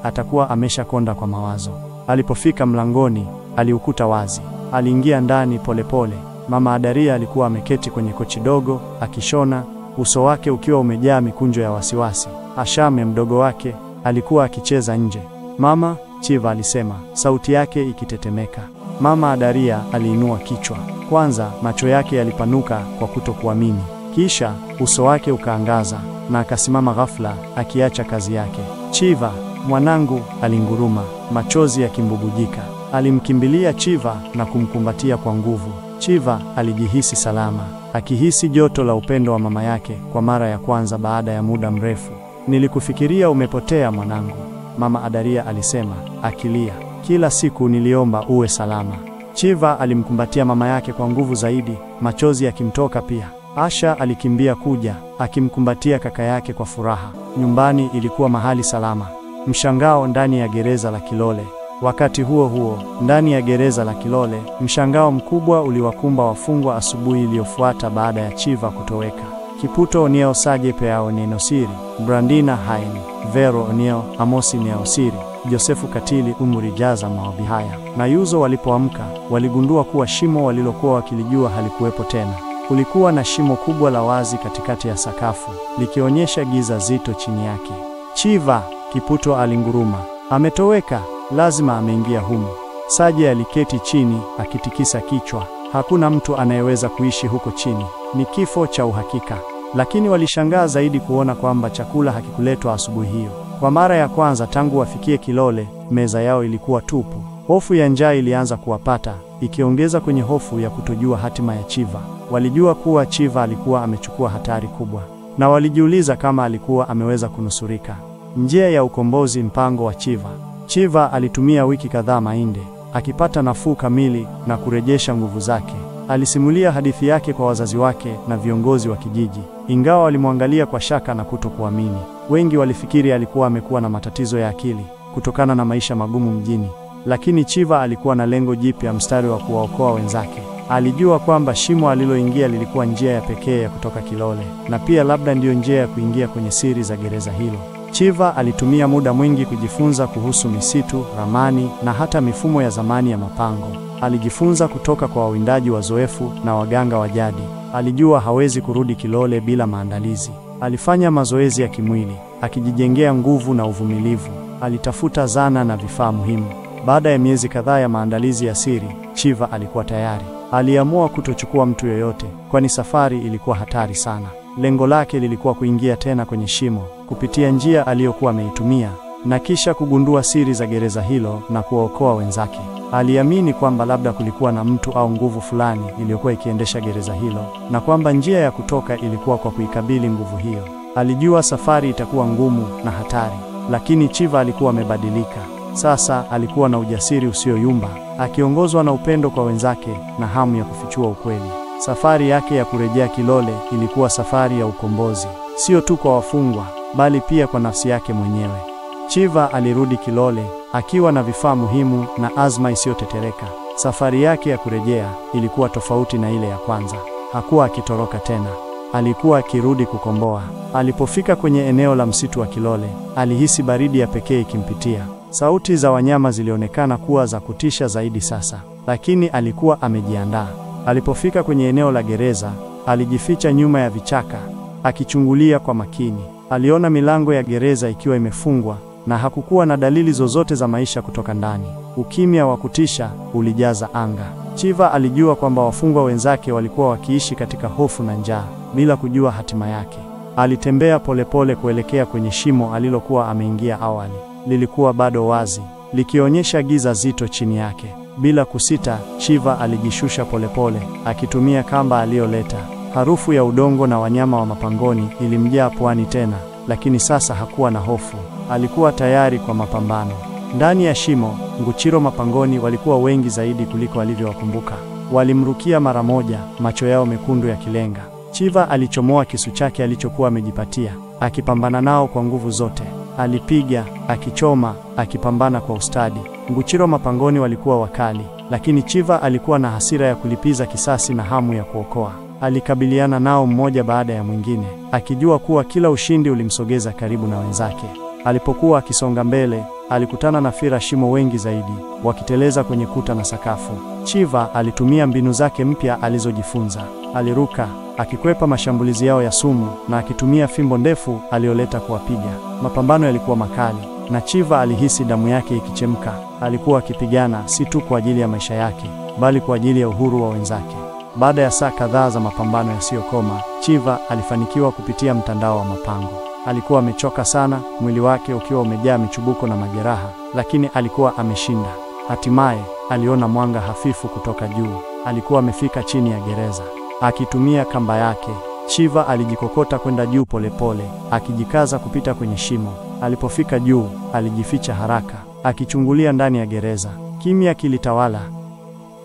atakuwa ameshakonda kwa mawazo. Alipofika mlangoni, aliukuta wazi. Aliingia ndani polepole. Mama Adaria alikuwa ameketi kwenye kochi dogo, akishona, uso wake ukiwa umejaa mikunjo ya wasiwasi. Ashame, mdogo wake, alikuwa akicheza nje. "Mama," Chiva alisema, sauti yake ikitetemeka. Mama Adaria aliinua kichwa. Kwanza macho yake yalipanuka kwa kutokuamini. Kisha uso wake ukaangaza na akasimama ghafla, akiacha kazi yake. "Chiva, mwanangu," alinguruma, machozi yakimbubujika. Alimkimbilia Chiva na kumkumbatia kwa nguvu. Chiva alijihisi salama, akihisi joto la upendo wa mama yake kwa mara ya kwanza baada ya muda mrefu. "Nilikufikiria umepotea mwanangu," Mama Adaria alisema, akilia. "Kila siku niliomba uwe salama." Chiva alimkumbatia mama yake kwa nguvu zaidi, machozi yakimtoka pia. Asha alikimbia kuja, akimkumbatia kaka yake kwa furaha. Nyumbani ilikuwa mahali salama. Mshangao ndani ya gereza la Kilole. Wakati huo huo, ndani ya gereza la Kilole, mshangao mkubwa uliwakumba wafungwa asubuhi iliyofuata baada ya Chiva kutoweka. Kiputo Onieo Saje Peao Nenosiri, Brandina Haini, Vero Onieo, Amosi Neosiri, Josefu Katili, umurijaza maombi haya. Na Yuzo walipoamka, waligundua kuwa shimo walilokuwa wakilijua halikuwepo tena. Kulikuwa na shimo kubwa la wazi katikati ya sakafu, likionyesha giza zito chini yake. Chiva, Kiputo alinguruma. Ametoweka, lazima ameingia humu. Saje aliketi chini, akitikisa kichwa. Hakuna mtu anayeweza kuishi huko chini. Ni kifo cha uhakika. Lakini walishangaa zaidi kuona kwamba chakula hakikuletwa asubuhi hiyo. Kwa mara ya kwanza tangu wafikie kilole, meza yao ilikuwa tupu. Hofu ya njaa ilianza kuwapata, ikiongeza kwenye hofu ya kutojua hatima ya Chiva. Walijua kuwa Chiva alikuwa amechukua hatari kubwa, na walijiuliza kama alikuwa ameweza kunusurika. Njia ya ukombozi, mpango wa Chiva. Chiva alitumia wiki kadhaa Mainde, akipata nafuu kamili na kurejesha nguvu zake. Alisimulia hadithi yake kwa wazazi wake na viongozi wa kijiji, ingawa walimwangalia kwa shaka na kutokuamini. Wengi walifikiri alikuwa amekuwa na matatizo ya akili kutokana na maisha magumu mjini. Lakini Chiva alikuwa na lengo jipya, mstari wa kuwaokoa wenzake. Alijua kwamba shimo aliloingia lilikuwa njia ya pekee ya kutoka kilole, na pia labda ndiyo njia ya kuingia kwenye siri za gereza hilo. Chiva alitumia muda mwingi kujifunza kuhusu misitu, ramani na hata mifumo ya zamani ya mapango. Alijifunza kutoka kwa wawindaji wazoefu na waganga wa jadi. Alijua hawezi kurudi kilole bila maandalizi. Alifanya mazoezi ya kimwili, akijijengea nguvu na uvumilivu. Alitafuta zana na vifaa muhimu. Baada ya miezi kadhaa ya maandalizi ya siri, Chiva alikuwa tayari. Aliamua kutochukua mtu yoyote, kwani safari ilikuwa hatari sana. Lengo lake lilikuwa kuingia tena kwenye shimo, kupitia njia aliyokuwa ameitumia, na kisha kugundua siri za gereza hilo na kuwaokoa wenzake. Aliamini kwamba labda kulikuwa na mtu au nguvu fulani iliyokuwa ikiendesha gereza hilo, na kwamba njia ya kutoka ilikuwa kwa kuikabili nguvu hiyo. Alijua safari itakuwa ngumu na hatari, lakini Chiva alikuwa amebadilika. Sasa alikuwa na ujasiri usioyumba, akiongozwa na upendo kwa wenzake na hamu ya kufichua ukweli. Safari yake ya kurejea kilole ilikuwa safari ya ukombozi, sio tu kwa wafungwa, bali pia kwa nafsi yake mwenyewe. Chiva alirudi kilole akiwa na vifaa muhimu na azma isiyotetereka. Safari yake ya kurejea ilikuwa tofauti na ile ya kwanza. Hakuwa akitoroka tena, alikuwa akirudi kukomboa. Alipofika kwenye eneo la msitu wa kilole, alihisi baridi ya pekee ikimpitia. Sauti za wanyama zilionekana kuwa za kutisha zaidi sasa, lakini alikuwa amejiandaa. Alipofika kwenye eneo la gereza, alijificha nyuma ya vichaka, akichungulia kwa makini. Aliona milango ya gereza ikiwa imefungwa, na hakukuwa na dalili zozote za maisha kutoka ndani. Ukimya wa kutisha ulijaza anga. Chiva alijua kwamba wafungwa wenzake walikuwa wakiishi katika hofu na njaa, bila kujua hatima yake. Alitembea polepole kuelekea kwenye shimo alilokuwa ameingia awali. Lilikuwa bado wazi, likionyesha giza zito chini yake. Bila kusita, Chiva alijishusha polepole, akitumia kamba aliyoleta. Harufu ya udongo na wanyama wa mapangoni ilimjaa puani tena, lakini sasa hakuwa na hofu. Alikuwa tayari kwa mapambano. Ndani ya shimo, nguchiro mapangoni walikuwa wengi zaidi kuliko alivyowakumbuka. Walimrukia mara moja, macho yao mekundu yakilenga. Chiva alichomoa kisu chake alichokuwa amejipatia, akipambana nao kwa nguvu zote. Alipiga, akichoma, akipambana kwa ustadi. Nguchiro mapangoni walikuwa wakali, lakini Chiva alikuwa na hasira ya kulipiza kisasi na hamu ya kuokoa. Alikabiliana nao mmoja baada ya mwingine, akijua kuwa kila ushindi ulimsogeza karibu na wenzake. Alipokuwa akisonga mbele, alikutana na fira shimo wengi zaidi, wakiteleza kwenye kuta na sakafu. Chiva alitumia mbinu zake mpya alizojifunza. Aliruka, akikwepa mashambulizi yao ya sumu, na akitumia fimbo ndefu aliyoleta kuwapiga. Mapambano yalikuwa makali, na Chiva alihisi damu yake ikichemka. Alikuwa akipigana si tu kwa ajili ya maisha yake, bali kwa ajili ya uhuru wa wenzake. Baada ya saa kadhaa za mapambano yasiyokoma, Chiva alifanikiwa kupitia mtandao wa mapango. Alikuwa amechoka sana, mwili wake ukiwa umejaa michubuko na majeraha, lakini alikuwa ameshinda. Hatimaye, aliona mwanga hafifu kutoka juu. Alikuwa amefika chini ya gereza. Akitumia kamba yake, Chiva alijikokota kwenda juu polepole, akijikaza kupita kwenye shimo. Alipofika juu, alijificha haraka, akichungulia ndani ya gereza. Kimya kilitawala.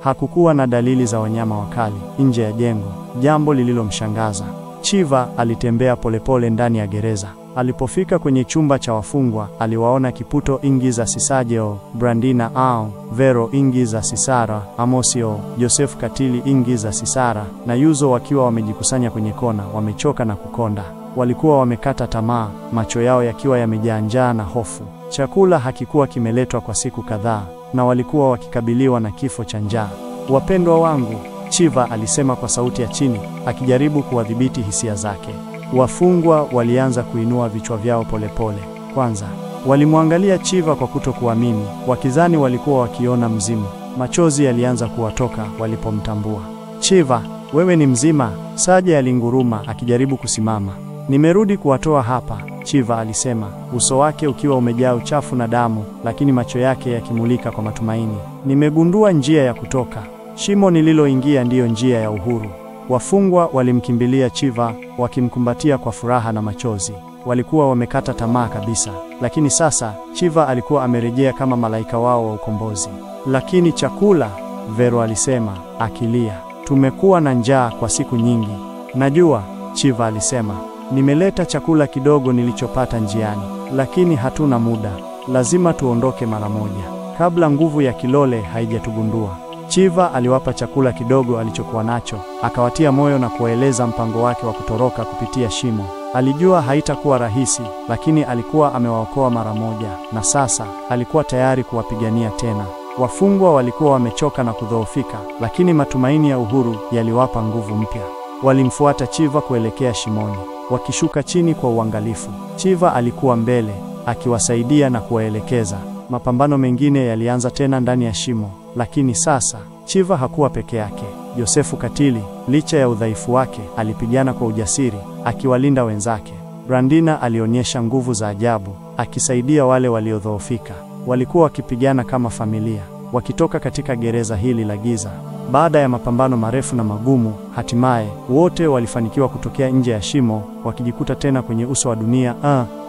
Hakukuwa na dalili za wanyama wakali nje ya jengo, jambo lililomshangaza. Chiva alitembea polepole ndani ya gereza. Alipofika kwenye chumba cha wafungwa, aliwaona Kiputo Ingiza Sisajeo, Brandina Ao, Vero Ingiza Sisara, Amosio, Josefu Katili Ingiza Sisara na Yuzo wakiwa wamejikusanya kwenye kona, wamechoka na kukonda. Walikuwa wamekata tamaa, macho yao yakiwa yamejaa njaa na hofu. Chakula hakikuwa kimeletwa kwa siku kadhaa, na walikuwa wakikabiliwa na kifo cha njaa. "Wapendwa wangu," Chiva alisema kwa sauti ya chini, akijaribu kuwadhibiti hisia zake. Wafungwa walianza kuinua vichwa vyao polepole. Kwanza walimwangalia Chiva kwa kutokuamini, wakizani walikuwa wakiona mzimu. Machozi yalianza kuwatoka walipomtambua. "Chiva, wewe ni mzima?" Saja alinguruma akijaribu kusimama. "Nimerudi kuwatoa hapa," Chiva alisema, uso wake ukiwa umejaa uchafu na damu, lakini macho yake yakimulika kwa matumaini. "Nimegundua njia ya kutoka. Shimo nililoingia ndiyo njia ya uhuru." Wafungwa walimkimbilia Chiva, wakimkumbatia kwa furaha na machozi. Walikuwa wamekata tamaa kabisa, lakini sasa Chiva alikuwa amerejea kama malaika wao wa ukombozi. "Lakini chakula," Vero alisema akilia. "Tumekuwa na njaa kwa siku nyingi." "Najua," Chiva alisema. "Nimeleta chakula kidogo nilichopata njiani, lakini hatuna muda. Lazima tuondoke mara moja, kabla nguvu ya kilole haijatugundua." Chiva aliwapa chakula kidogo alichokuwa nacho, akawatia moyo na kuwaeleza mpango wake wa kutoroka kupitia shimo. Alijua haitakuwa rahisi, lakini alikuwa amewaokoa mara moja, na sasa alikuwa tayari kuwapigania tena. Wafungwa walikuwa wamechoka na kudhoofika, lakini matumaini ya uhuru yaliwapa nguvu mpya. Walimfuata Chiva kuelekea shimoni, wakishuka chini kwa uangalifu. Chiva alikuwa mbele, akiwasaidia na kuwaelekeza. Mapambano mengine yalianza tena ndani ya shimo, lakini sasa Chiva hakuwa peke yake. Yosefu Katili, licha ya udhaifu wake, alipigana kwa ujasiri, akiwalinda wenzake. Brandina alionyesha nguvu za ajabu, akisaidia wale waliodhoofika. Walikuwa wakipigana kama familia, wakitoka katika gereza hili la giza. Baada ya mapambano marefu na magumu, hatimaye wote walifanikiwa kutokea nje ya shimo, wakijikuta tena kwenye uso wa dunia,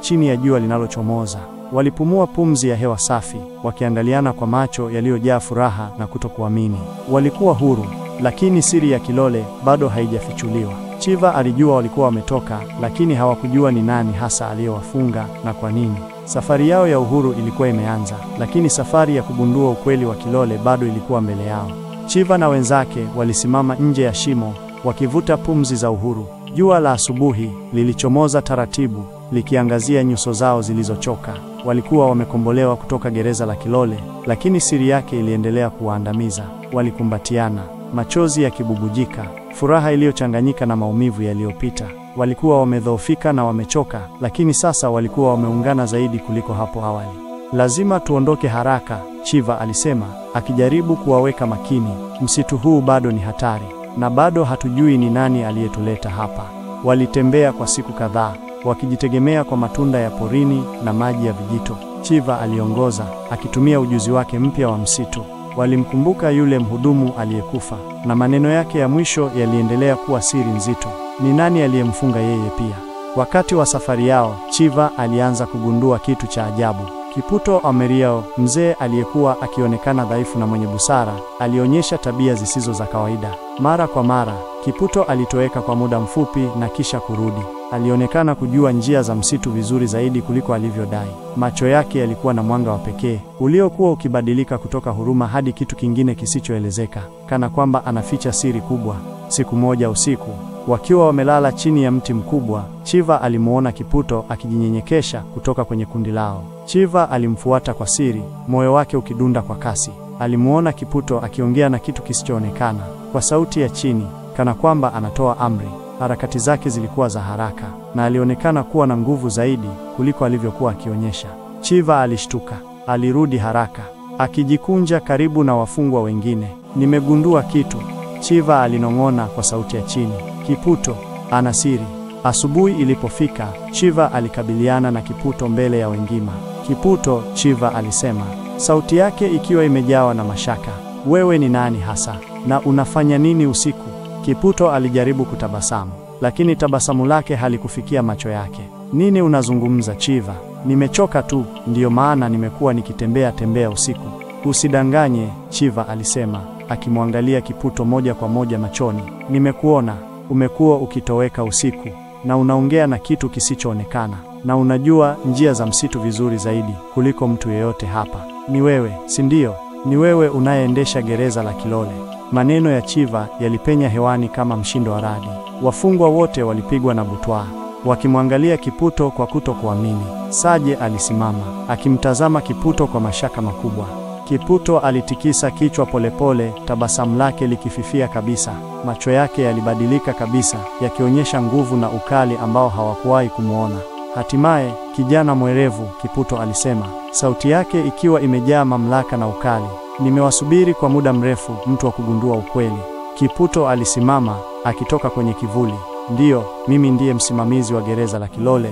chini ya jua linalochomoza. Walipumua pumzi ya hewa safi, wakiangaliana kwa macho yaliyojaa furaha na kutokuamini. Walikuwa huru, lakini siri ya kilole bado haijafichuliwa. Chiva alijua walikuwa wametoka, lakini hawakujua ni nani hasa aliyowafunga na kwa nini. Safari yao ya uhuru ilikuwa imeanza, lakini safari ya kugundua ukweli wa kilole bado ilikuwa mbele yao. Chiva na wenzake walisimama nje ya shimo, wakivuta pumzi za uhuru. Jua la asubuhi lilichomoza taratibu, likiangazia nyuso zao zilizochoka. Walikuwa wamekombolewa kutoka gereza la kilole, lakini siri yake iliendelea kuwaandamiza. Walikumbatiana, machozi yakibubujika, furaha iliyochanganyika na maumivu yaliyopita. Walikuwa wamedhoofika na wamechoka, lakini sasa walikuwa wameungana zaidi kuliko hapo awali. "Lazima tuondoke haraka," Chiva alisema, akijaribu kuwaweka makini. "Msitu huu bado ni hatari, na bado hatujui ni nani aliyetuleta hapa." Walitembea kwa siku kadhaa, wakijitegemea kwa matunda ya porini na maji ya vijito. Chiva aliongoza, akitumia ujuzi wake mpya wa msitu. Walimkumbuka yule mhudumu aliyekufa, na maneno yake ya mwisho yaliendelea kuwa siri nzito. Ni nani aliyemfunga yeye pia? Wakati wa safari yao, Chiva alianza kugundua kitu cha ajabu. Kiputo Ameriao, mzee aliyekuwa akionekana dhaifu na mwenye busara, alionyesha tabia zisizo za kawaida. Mara kwa mara, Kiputo alitoweka kwa muda mfupi na kisha kurudi. Alionekana kujua njia za msitu vizuri zaidi kuliko alivyodai. Macho yake yalikuwa na mwanga wa pekee, uliokuwa ukibadilika kutoka huruma hadi kitu kingine kisichoelezeka, kana kwamba anaficha siri kubwa. Siku moja usiku, wakiwa wamelala chini ya mti mkubwa, Chiva alimuona Kiputo akijinyenyekesha kutoka kwenye kundi lao. Chiva alimfuata kwa siri, moyo wake ukidunda kwa kasi. Alimuona Kiputo akiongea na kitu kisichoonekana, kwa sauti ya chini, kana kwamba anatoa amri. Harakati zake zilikuwa za haraka, na alionekana kuwa na nguvu zaidi kuliko alivyokuwa akionyesha. Chiva alishtuka, alirudi haraka, akijikunja karibu na wafungwa wengine. "Nimegundua kitu," Chiva alinong'ona kwa sauti ya chini. "Kiputo ana siri." Asubuhi ilipofika, Chiva alikabiliana na Kiputo mbele ya wengine. "Kiputo," Chiva alisema, sauti yake ikiwa imejawa na mashaka. "Wewe ni nani hasa? Na unafanya nini usiku?" Kiputo alijaribu kutabasamu, lakini tabasamu lake halikufikia macho yake. "Nini unazungumza Chiva? Nimechoka tu, ndiyo maana nimekuwa nikitembea usiku." "Usidanganye," Chiva alisema, akimwangalia Kiputo moja kwa moja machoni. "Nimekuona, umekuwa ukitoweka usiku, na unaongea na kitu kisichoonekana, na unajua njia za msitu vizuri zaidi kuliko mtu yeyote hapa. Ni wewe, si ndio? Ni wewe unayeendesha gereza la kilole." Maneno ya Chiva yalipenya hewani kama mshindo wa radi. Wafungwa wote walipigwa na butwaa. wakimwangalia Kiputo kwa kutokuamini. Saje alisimama, akimtazama Kiputo kwa mashaka makubwa. Kiputo alitikisa kichwa polepole, tabasamu lake likififia kabisa. Macho yake yalibadilika kabisa, yakionyesha nguvu na ukali ambao hawakuwahi kumuona. Hatimaye, kijana mwerevu, Kiputo alisema, sauti yake ikiwa imejaa mamlaka na ukali. Nimewasubiri kwa muda mrefu, mtu wa kugundua ukweli. Kiputo alisimama, akitoka kwenye kivuli. Ndiyo, mimi ndiye msimamizi wa gereza la Kilole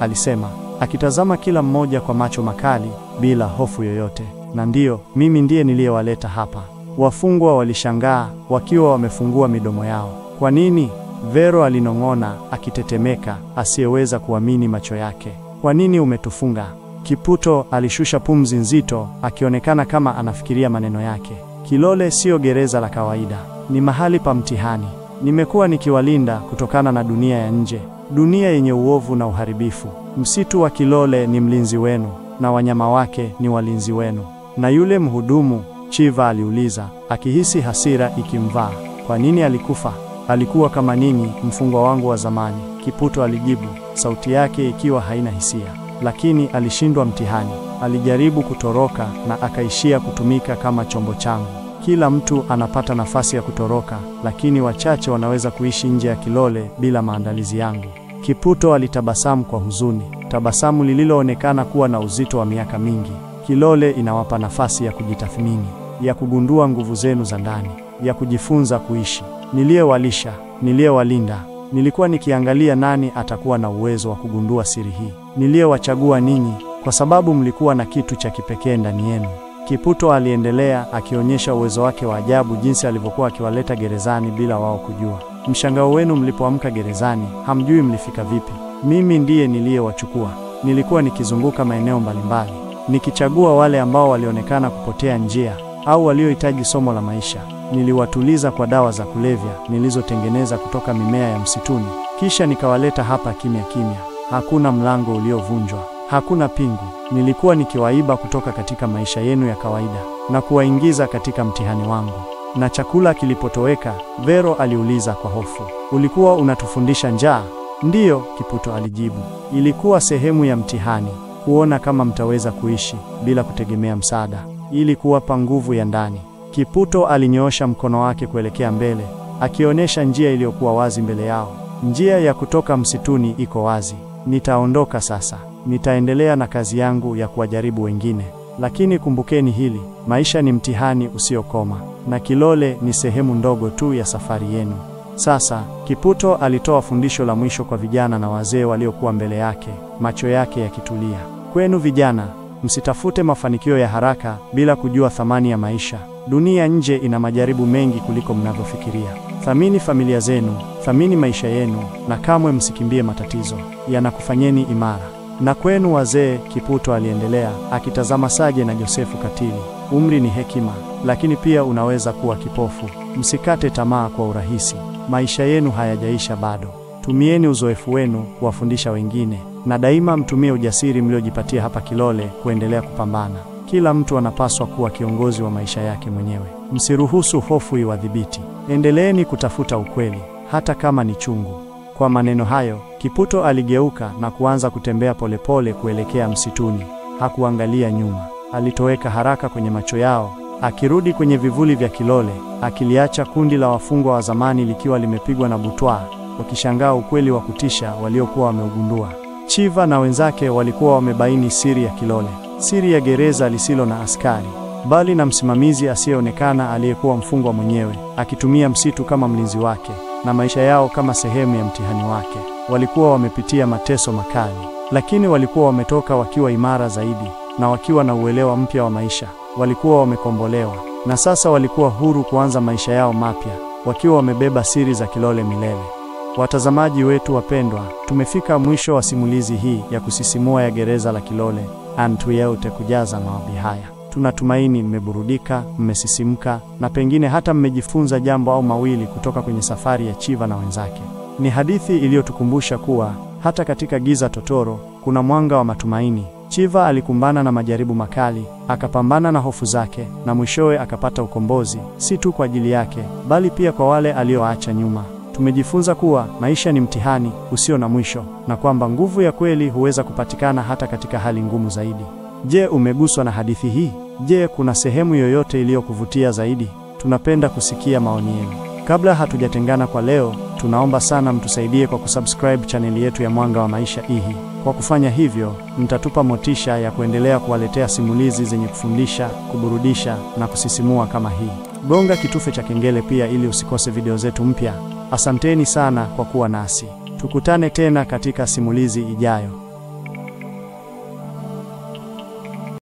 alisema, akitazama kila mmoja kwa macho makali, bila hofu yoyote. Na ndiyo, mimi ndiye niliyewaleta hapa. Wafungwa walishangaa, wakiwa wamefungua midomo yao. Kwa nini? Vero alinong'ona, akitetemeka, asiyeweza kuamini macho yake. Kwa nini umetufunga? Kiputo alishusha pumzi nzito, akionekana kama anafikiria maneno yake. Kilole sio gereza la kawaida, ni mahali pa mtihani. Nimekuwa nikiwalinda kutokana na dunia ya nje, dunia yenye uovu na uharibifu. Msitu wa Kilole ni mlinzi wenu, na wanyama wake ni walinzi wenu. Na yule mhudumu, Chiva aliuliza, akihisi hasira ikimvaa. Kwa nini alikufa? Alikuwa kama ninyi, mfungwa wangu wa zamani, Kiputo alijibu, sauti yake ikiwa haina hisia. Lakini alishindwa mtihani. Alijaribu kutoroka na akaishia kutumika kama chombo changu. Kila mtu anapata nafasi ya kutoroka, lakini wachache wanaweza kuishi nje ya Kilole bila maandalizi yangu. Kiputo alitabasamu kwa huzuni, tabasamu lililoonekana kuwa na uzito wa miaka mingi. Kilole inawapa nafasi ya kujitathmini, ya kugundua nguvu zenu za ndani, ya kujifunza kuishi. Niliyewalisha, niliyewalinda. Nilikuwa nikiangalia nani atakuwa na uwezo wa kugundua siri hii. Niliyewachagua ninyi kwa sababu mlikuwa na kitu cha kipekee ndani yenu. Kiputo aliendelea, akionyesha uwezo wake wa ajabu, jinsi alivyokuwa akiwaleta gerezani bila wao kujua. Mshangao wenu mlipoamka gerezani, hamjui mlifika vipi. Mimi ndiye niliyewachukua. Nilikuwa nikizunguka maeneo mbalimbali, nikichagua wale ambao walionekana kupotea njia au waliohitaji somo la maisha. Niliwatuliza kwa dawa za kulevya nilizotengeneza kutoka mimea ya msituni. Kisha nikawaleta hapa kimya kimya. Hakuna mlango uliovunjwa, hakuna pingu. Nilikuwa nikiwaiba kutoka katika maisha yenu ya kawaida na kuwaingiza katika mtihani wangu. Na chakula kilipotoweka, Vero aliuliza kwa hofu, ulikuwa unatufundisha njaa? Ndiyo, Kiputo alijibu. Ilikuwa sehemu ya mtihani, kuona kama mtaweza kuishi bila kutegemea msaada, ili kuwapa nguvu ya ndani. Kiputo alinyoosha mkono wake kuelekea mbele, akionyesha njia iliyokuwa wazi mbele yao. Njia ya kutoka msituni iko wazi. Nitaondoka sasa. Nitaendelea na kazi yangu ya kuwajaribu wengine. Lakini kumbukeni hili, maisha ni mtihani usiokoma, na Kilole ni sehemu ndogo tu ya safari yenu. Sasa, Kiputo alitoa fundisho la mwisho kwa vijana na wazee waliokuwa mbele yake, macho yake yakitulia. Kwenu vijana, msitafute mafanikio ya haraka bila kujua thamani ya maisha. Dunia nje ina majaribu mengi kuliko mnavyofikiria. Thamini familia zenu, thamini maisha yenu, na kamwe msikimbie matatizo. Yanakufanyeni imara. Na kwenu wazee, Kiputo aliendelea, akitazama Saje na Josefu Katili, umri ni hekima, lakini pia unaweza kuwa kipofu. Msikate tamaa kwa urahisi. Maisha yenu hayajaisha bado. Tumieni uzoefu wenu kuwafundisha wengine, na daima mtumie ujasiri mliojipatia hapa Kilole kuendelea kupambana. Kila mtu anapaswa kuwa kiongozi wa maisha yake mwenyewe. Msiruhusu hofu iwadhibiti. Endeleeni kutafuta ukweli, hata kama ni chungu. Kwa maneno hayo, Kiputo aligeuka na kuanza kutembea polepole kuelekea msituni. Hakuangalia nyuma. Alitoweka haraka kwenye macho yao, akirudi kwenye vivuli vya Kilole, akiliacha kundi la wafungwa wa zamani likiwa limepigwa na butwaa, wakishangaa ukweli wa kutisha waliokuwa wameugundua. Chiva na wenzake walikuwa wamebaini siri ya Kilole, siri ya gereza lisilo na askari, bali na msimamizi asiyeonekana aliyekuwa mfungwa mwenyewe, akitumia msitu kama mlinzi wake, na maisha yao kama sehemu ya mtihani wake. Walikuwa wamepitia mateso makali, lakini walikuwa wametoka wakiwa imara zaidi, na wakiwa na uelewa mpya wa maisha. Walikuwa wamekombolewa, na sasa walikuwa huru kuanza maisha yao mapya, wakiwa wamebeba siri za Kilole milele. Watazamaji wetu wapendwa, tumefika mwisho wa simulizi hii ya kusisimua ya gereza la Kilole, Antuyeute kujaza maombi haya. Tunatumaini mmeburudika, mmesisimka, na pengine hata mmejifunza jambo au mawili kutoka kwenye safari ya Chiva na wenzake. Ni hadithi iliyotukumbusha kuwa hata katika giza totoro kuna mwanga wa matumaini. Chiva alikumbana na majaribu makali, akapambana na hofu zake, na mwishowe akapata ukombozi, si tu kwa ajili yake, bali pia kwa wale alioacha nyuma. Tumejifunza kuwa maisha ni mtihani usio na mwisho, na kwamba nguvu ya kweli huweza kupatikana hata katika hali ngumu zaidi. Je, umeguswa na hadithi hii? Je, kuna sehemu yoyote iliyokuvutia zaidi? Tunapenda kusikia maoni yenu. Kabla hatujatengana kwa leo, tunaomba sana mtusaidie kwa kusubscribe chaneli yetu ya Mwanga wa Maisha hii. Kwa kufanya hivyo, mtatupa motisha ya kuendelea kuwaletea simulizi zenye kufundisha, kuburudisha na kusisimua kama hii. Gonga kitufe cha kengele pia ili usikose video zetu mpya. Asanteni sana kwa kuwa nasi. Tukutane tena katika simulizi ijayo.